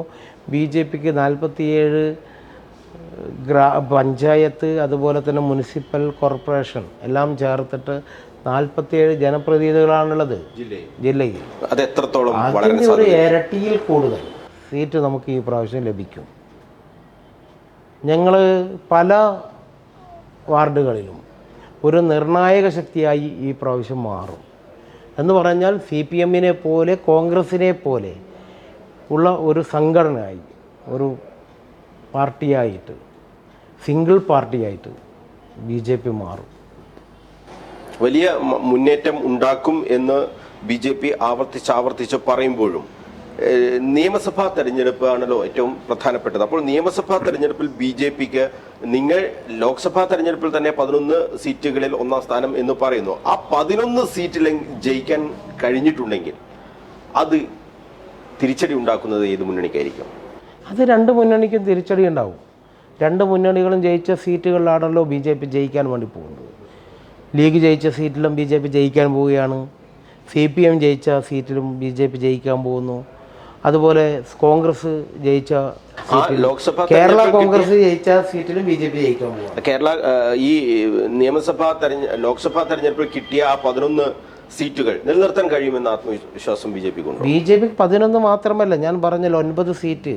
BJPക്ക് 47 പഞ്ചായത്ത്, അതുപോലെ തന്നെ മുനിസിപ്പൽ കോർപ്പറേഷൻ എല്ലാം ചേർത്തിട്ട് 47 ജനപ്രതിനിധികളാണുള്ളത് ജില്ലയിൽ. അത് എത്രത്തോളം അതിൻ്റെ ഒരു ഇരട്ടിയിൽ കൂടുതൽ സീറ്റ് നമുക്ക് ഈ പ്രാവശ്യം ലഭിക്കും. ഞങ്ങൾ പല വാർഡുകളിലും ഒരു നിർണായക ശക്തിയായി ഈ പ്രാവശ്യം മാറും. എന്ന് പറഞ്ഞാൽ CPMനെ പോലെ കോൺഗ്രസിനെ പോലെ ഉള്ള ഒരു സംഘടനയായി, ഒരു പാർട്ടിയായിട്ട്, സിംഗിൾ പാർട്ടിയായിട്ട് BJP മാറും. വലിയ മുന്നേറ്റം ഉണ്ടാക്കും എന്ന് BJP ആവർത്തിച്ച് പറയുമ്പോഴും നിയമസഭാ തെരഞ്ഞെടുപ്പ് ആണല്ലോ ഏറ്റവും പ്രധാനപ്പെട്ടത്. അപ്പോൾ നിയമസഭാ തെരഞ്ഞെടുപ്പിൽ BJPക്ക് നിങ്ങൾ ലോക്സഭാ തെരഞ്ഞെടുപ്പിൽ തന്നെ 11 സീറ്റുകളിൽ 1ാം സ്ഥാനം എന്ന് പറയുന്നു. ആ 11 സീറ്റിൽ ജയിക്കാൻ കഴിഞ്ഞിട്ടുണ്ടെങ്കിൽ അത് തിരിച്ചടി ഉണ്ടാക്കുന്നത് ഏത് മുന്നണിക്കായിരിക്കും? അത് 2 മുന്നണിക്കും തിരിച്ചടി ഉണ്ടാവും. 2 മുന്നണികളും ജയിച്ച സീറ്റുകളിലാണല്ലോ BJP ജയിക്കാൻ വേണ്ടി പോകുന്നത്. ലീഗ് ജയിച്ച സീറ്റിലും BJP ജയിക്കാൻ പോവുകയാണ്. CPM ജയിച്ച സീറ്റിലും BJP ജയിക്കാൻ പോകുന്നു. അതുപോലെ കോൺഗ്രസ് ജയിച്ച കേരള കോൺഗ്രസ് ജയിച്ച സീറ്റിലും BJP ജയിക്കാൻ പോകും. കേരള ഈ ലോക്സഭാ തെരഞ്ഞെടുപ്പിൽ കിട്ടിയ ആ 11 സീറ്റുകൾ നിലനിർത്താൻ കഴിയുമെന്ന ആത്മവിശ്വാസം BJPക്കുണ്ട്. BJPക്ക് 11 മാത്രമല്ല, ഞാൻ പറഞ്ഞല്ലോ 9 സീറ്റ്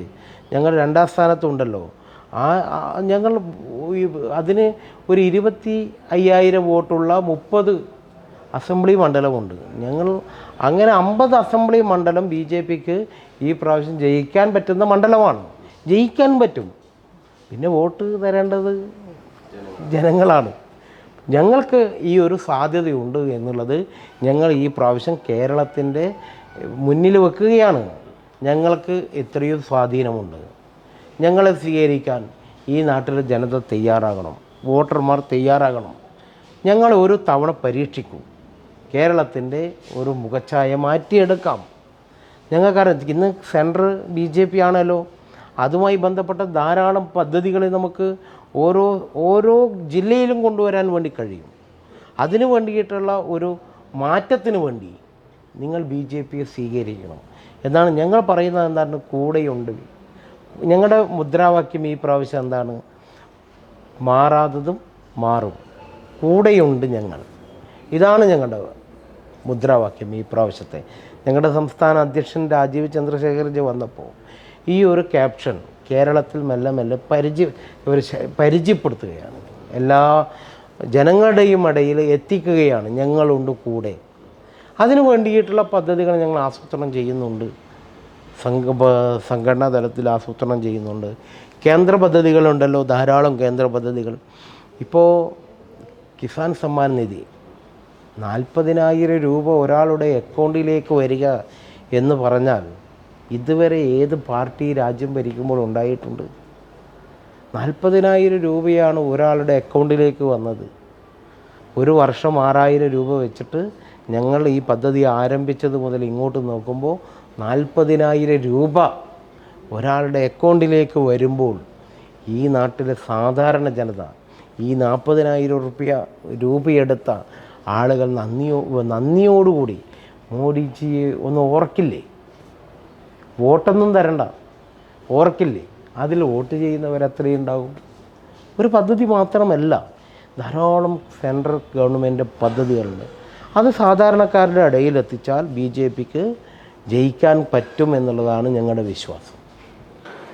ഞങ്ങൾ 2ാം സ്ഥാനത്തുണ്ടല്ലോ. ഞങ്ങൾ അതിന് ഒരു 25,000 വോട്ടുള്ള 30 അസംബ്ലി മണ്ഡലമുണ്ട്. ഞങ്ങൾ അങ്ങനെ 50 അസംബ്ലി മണ്ഡലം BJPക്ക് ഈ പ്രാവശ്യം ജയിക്കാൻ പറ്റുന്ന മണ്ഡലമാണ്. ജയിക്കാൻ പറ്റും. പിന്നെ വോട്ട് തരേണ്ടത് ജനങ്ങളാണ്. ഞങ്ങൾക്ക് ഈ ഒരു സാധ്യതയുണ്ട് എന്നുള്ളത് ഞങ്ങൾ ഈ പ്രാവശ്യം കേരളത്തിൻ്റെ മുന്നിൽ വെക്കുകയാണ്. ഞങ്ങൾക്ക് ഇത്രയും സ്വാധീനമുണ്ട്. ഞങ്ങളെ സ്വീകരിക്കാൻ ഈ നാട്ടിലെ ജനത തയ്യാറാകണം, വോട്ടർമാർ തയ്യാറാകണം. ഞങ്ങൾ ഒരു തവണ പരീക്ഷിക്കും. കേരളത്തിൻ്റെ ഒരു മുഖച്ഛായ മാറ്റിയെടുക്കാം. ഞങ്ങൾക്കറിയാം ഇന്ന് സെൻട്രൽ BJP ആണല്ലോ. അതുമായി ബന്ധപ്പെട്ട ധാരാളം പദ്ധതികൾ നമുക്ക് ഓരോ ജില്ലയിലും കൊണ്ടുവരാൻ വേണ്ടി കഴിയും. അതിനു വേണ്ടിയിട്ടുള്ള ഒരു മാറ്റത്തിന് വേണ്ടി നിങ്ങൾ BJP സ്വീകരിക്കണം എന്നാണ് ഞങ്ങൾ പറയുന്നത്. എന്താണ്? കൂടെയുണ്ട്. ഞങ്ങളുടെ മുദ്രാവാക്യം ഈ പ്രാവശ്യം എന്താണ്? മാറാത്തതും മാറും, കൂടെയുണ്ട് ഞങ്ങൾ. ഇതാണ് ഞങ്ങളുടെ മുദ്രാവാക്യം ഈ പ്രാവശ്യത്തെ. ഞങ്ങളുടെ സംസ്ഥാന അധ്യക്ഷൻ രാജീവ് ചന്ദ്രശേഖർജി വന്നപ്പോൾ ഈ ഒരു ക്യാപ്ഷൻ കേരളത്തിൽ മെല്ലെ മെല്ലെ പരിചയപ്പെടുത്തുകയാണ്, എല്ലാ ജനങ്ങളുടെയും ഇടയിൽ എത്തിക്കുകയാണ്. ഞങ്ങളുണ്ട് കൂടെ. അതിനു വേണ്ടിയിട്ടുള്ള പദ്ധതികൾ ഞങ്ങൾ ആസൂത്രണം ചെയ്യുന്നുണ്ട്, സംഘടനാ തലത്തിൽ ആസൂത്രണം ചെയ്യുന്നുണ്ട്. കേന്ദ്ര പദ്ധതികളുണ്ടല്ലോ, ധാരാളം കേന്ദ്ര പദ്ധതികൾ. ഇപ്പോൾ കിസാൻ സമ്മാൻ നിധി 40,000 രൂപ ഒരാളുടെ അക്കൗണ്ടിലേക്ക് വരിക എന്ന് പറഞ്ഞാൽ ഇതുവരെ ഏത് പാർട്ടി രാജ്യം ഭരിക്കുമ്പോൾ ഉണ്ടായിട്ടുണ്ട്? 40,000 രൂപയാണ് ഒരാളുടെ അക്കൗണ്ടിലേക്ക് വന്നത്. ഒരു വർഷം 6,000 രൂപ വെച്ചിട്ട് ഞങ്ങൾ ഈ പദ്ധതി ആരംഭിച്ചത് മുതൽ ഇങ്ങോട്ട് നോക്കുമ്പോൾ 40,000 രൂപ ഒരാളുടെ അക്കൗണ്ടിലേക്ക് വരുമ്പോൾ ഈ നാട്ടിലെ സാധാരണ ജനത ഈ 40,000 രൂപയെടുത്ത ആളുകൾ നന്ദിയോടുകൂടി മോഡിജിയെ ഒന്ന് ഓർക്കില്ലേ? വോട്ടൊന്നും തരണ്ട, ഓർക്കില്ലേ? അതിൽ വോട്ട് ചെയ്യുന്നവരെത്രയും ഉണ്ടാകും. ഒരു പദ്ധതി മാത്രമല്ല, ധാരാളം സെൻട്രൽ ഗവൺമെൻറ് പദ്ധതികളുണ്ട്. അത് സാധാരണക്കാരുടെ ഇടയിലെത്തിച്ചാൽ BJPക്ക് ജയിക്കാൻ പറ്റും എന്നുള്ളതാണ് ഞങ്ങളുടെ വിശ്വാസം.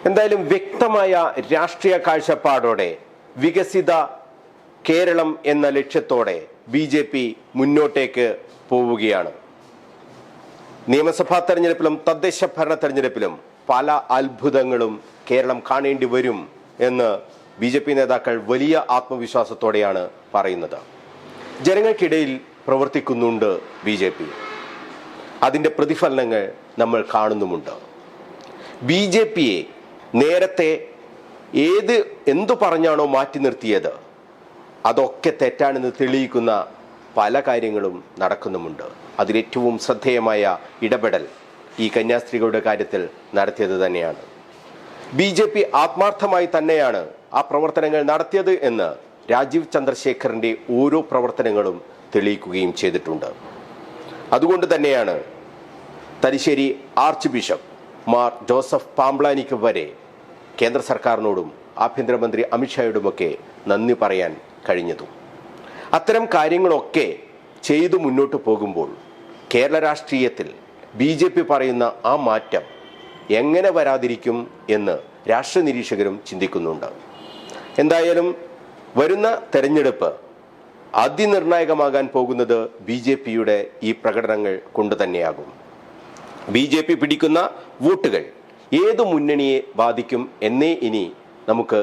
എന്തായാലും വ്യക്തമായ രാഷ്ട്രീയ കാഴ്ചപ്പാടോടെ വികസിത കേരളം എന്ന ലക്ഷ്യത്തോടെ BJP മുന്നോട്ടേക്ക് പോവുകയാണ്. നിയമസഭാ തെരഞ്ഞെടുപ്പിലും തദ്ദേശ ഭരണ തെരഞ്ഞെടുപ്പിലും പല അത്ഭുതങ്ങളും കേരളം കാണേണ്ടി വരും എന്ന് BJP നേതാക്കൾ വലിയ ആത്മവിശ്വാസത്തോടെയാണ് പറയുന്നത്. ജനങ്ങൾക്കിടയിൽ പ്രവർത്തിക്കുന്നുണ്ട് BJP. അതിൻ്റെ പ്രതിഫലനങ്ങൾ നമ്മൾ കാണുന്നുമുണ്ട്. BJPയെ നേരത്തെ എന്തു പറഞ്ഞാണോ മാറ്റി നിർത്തിയത് അതൊക്കെ തെറ്റാണെന്ന് തെളിയിക്കുന്ന പല കാര്യങ്ങളും നടക്കുന്നുമുണ്ട്. അതിലേറ്റവും ശ്രദ്ധേയമായ ഇടപെടൽ ഈ കന്യാസ്ത്രീകളുടെ കാര്യത്തിൽ നടത്തിയത് തന്നെയാണ്. BJP ആത്മാർത്ഥമായി തന്നെയാണ് ആ പ്രവർത്തനങ്ങൾ നടത്തിയത് എന്ന് രാജീവ് ചന്ദ്രശേഖറിന്റെ ഓരോ പ്രവർത്തനങ്ങളും തെളിയിക്കുകയും ചെയ്തിട്ടുണ്ട്. അതുകൊണ്ട് തന്നെയാണ് Thalassery archbishop Mar Joseph പാംബ്ലാനിക്ക് വരെ കേന്ദ്ര സർക്കാരിനോടും ആഭ്യന്തരമന്ത്രി അമിത്ഷായോടുമൊക്കെ നന്ദി പറയാൻ കഴിഞ്ഞതും. അത്തരം കാര്യങ്ങളൊക്കെ ചെയ്തു മുന്നോട്ട് പോകുമ്പോൾ കേരള രാഷ്ട്രീയത്തിൽ BJP പറയുന്ന ആ മാറ്റം എങ്ങനെ വരാതിരിക്കും എന്ന് രാഷ്ട്രീയ നിരീക്ഷകരും ചിന്തിക്കുന്നുണ്ട്. എന്തായാലും വരുന്ന തെരഞ്ഞെടുപ്പ് അതിനിർണായകമാകാൻ പോകുന്നത് BJPയുടെ ഈ പ്രകടനങ്ങൾ കൊണ്ട് തന്നെയാകും. BJP പിടിക്കുന്ന വോട്ടുകൾ ഏത് മുന്നണിയെ ബാധിക്കും എന്നേ ഇനി നമുക്ക്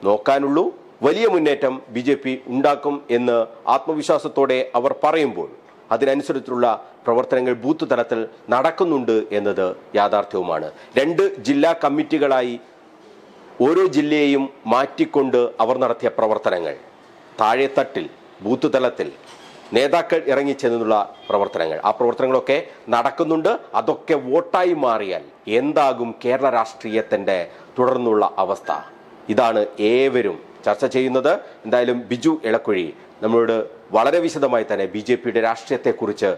നോക്കാനുള്ളൂ. വലിയ മുന്നേറ്റം BJP ഉണ്ടാക്കും എന്ന് ആത്മവിശ്വാസത്തോടെ അവർ പറയുമ്പോൾ അതിനനുസരിച്ചുള്ള പ്രവർത്തനങ്ങൾ ബൂത്ത് തലത്തിൽ നടക്കുന്നുണ്ട് എന്നത് യാഥാർത്ഥ്യവുമാണ്. 2 ജില്ലാ കമ്മിറ്റികളായി ഓരോ ജില്ലയെയും മാറ്റിക്കൊണ്ട് അവർ നടത്തിയ പ്രവർത്തനങ്ങൾ, താഴെത്തട്ടിൽ ബൂത്ത് തലത്തിൽ നേതാക്കൾ ഇറങ്ങിച്ചെന്നുള്ള പ്രവർത്തനങ്ങൾ, ആ പ്രവർത്തനങ്ങളൊക്കെ നടക്കുന്നുണ്ട്. അതൊക്കെ വോട്ടായി മാറിയാൽ എന്താകും കേരള രാഷ്ട്രീയത്തിൻ്റെ തുടർന്നുള്ള അവസ്ഥ? ഇതാണ് ഏവരും ചർച്ച ചെയ്യുന്നത്. എന്തായാലും ബിജു എളക്കുഴി നമ്മളോട് വളരെ വിശദമായി തന്നെ BJPയുടെ രാഷ്ട്രീയത്തെക്കുറിച്ച്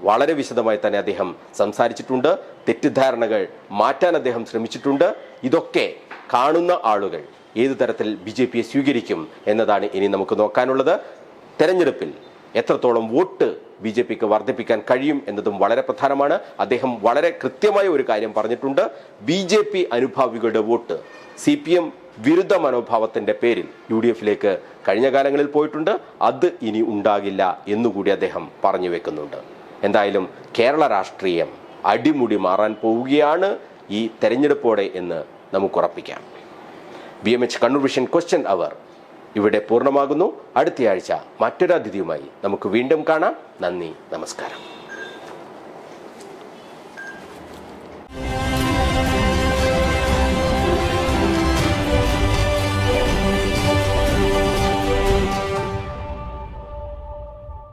വളരെ വിശദമായി തന്നെ അദ്ദേഹം സംസാരിച്ചിട്ടുണ്ട്. തെറ്റിദ്ധാരണകൾ മാറ്റാൻ അദ്ദേഹം ശ്രമിച്ചിട്ടുണ്ട്. ഇതൊക്കെ കാണുന്ന ആളുകൾ ഏത് തരത്തിൽ BJPയെ സ്വീകരിക്കും എന്നതാണ് ഇനി നമുക്ക് നോക്കാനുള്ളത്. തെരഞ്ഞെടുപ്പിൽ എത്രത്തോളം വോട്ട് BJPക്ക് വർദ്ധിപ്പിക്കാൻ കഴിയും എന്നതും വളരെ പ്രധാനമാണ്. അദ്ദേഹം വളരെ കൃത്യമായ ഒരു കാര്യം പറഞ്ഞിട്ടുണ്ട്. BJP അനുഭാവികളുടെ വോട്ട് CPM വിരുദ്ധ മനോഭാവത്തിന്റെ പേരിൽ UDFലേക്ക് കഴിഞ്ഞ കാലങ്ങളിൽ പോയിട്ടുണ്ട്. അത് ഇനി ഉണ്ടാകില്ല എന്നുകൂടി അദ്ദേഹം പറഞ്ഞു വെക്കുന്നുണ്ട്. എന്തായാലും കേരള രാഷ്ട്രീയം അടിമുടി മാറാൻ പോവുകയാണ് ഈ തെരഞ്ഞെടുപ്പോടെ എന്ന് നമുക്ക് ഉറപ്പിക്കാം. BMH കണ്ണൂർ വിഷൻ ക്വസ്റ്റ്യൻ അവർ ഇവിടെ പൂർണ്ണമാകുന്നു. അടുത്തയാഴ്ച മറ്റൊരു അതിഥിയുമായി നമുക്ക് വീണ്ടും കാണാം. നന്ദി, നമസ്കാരം.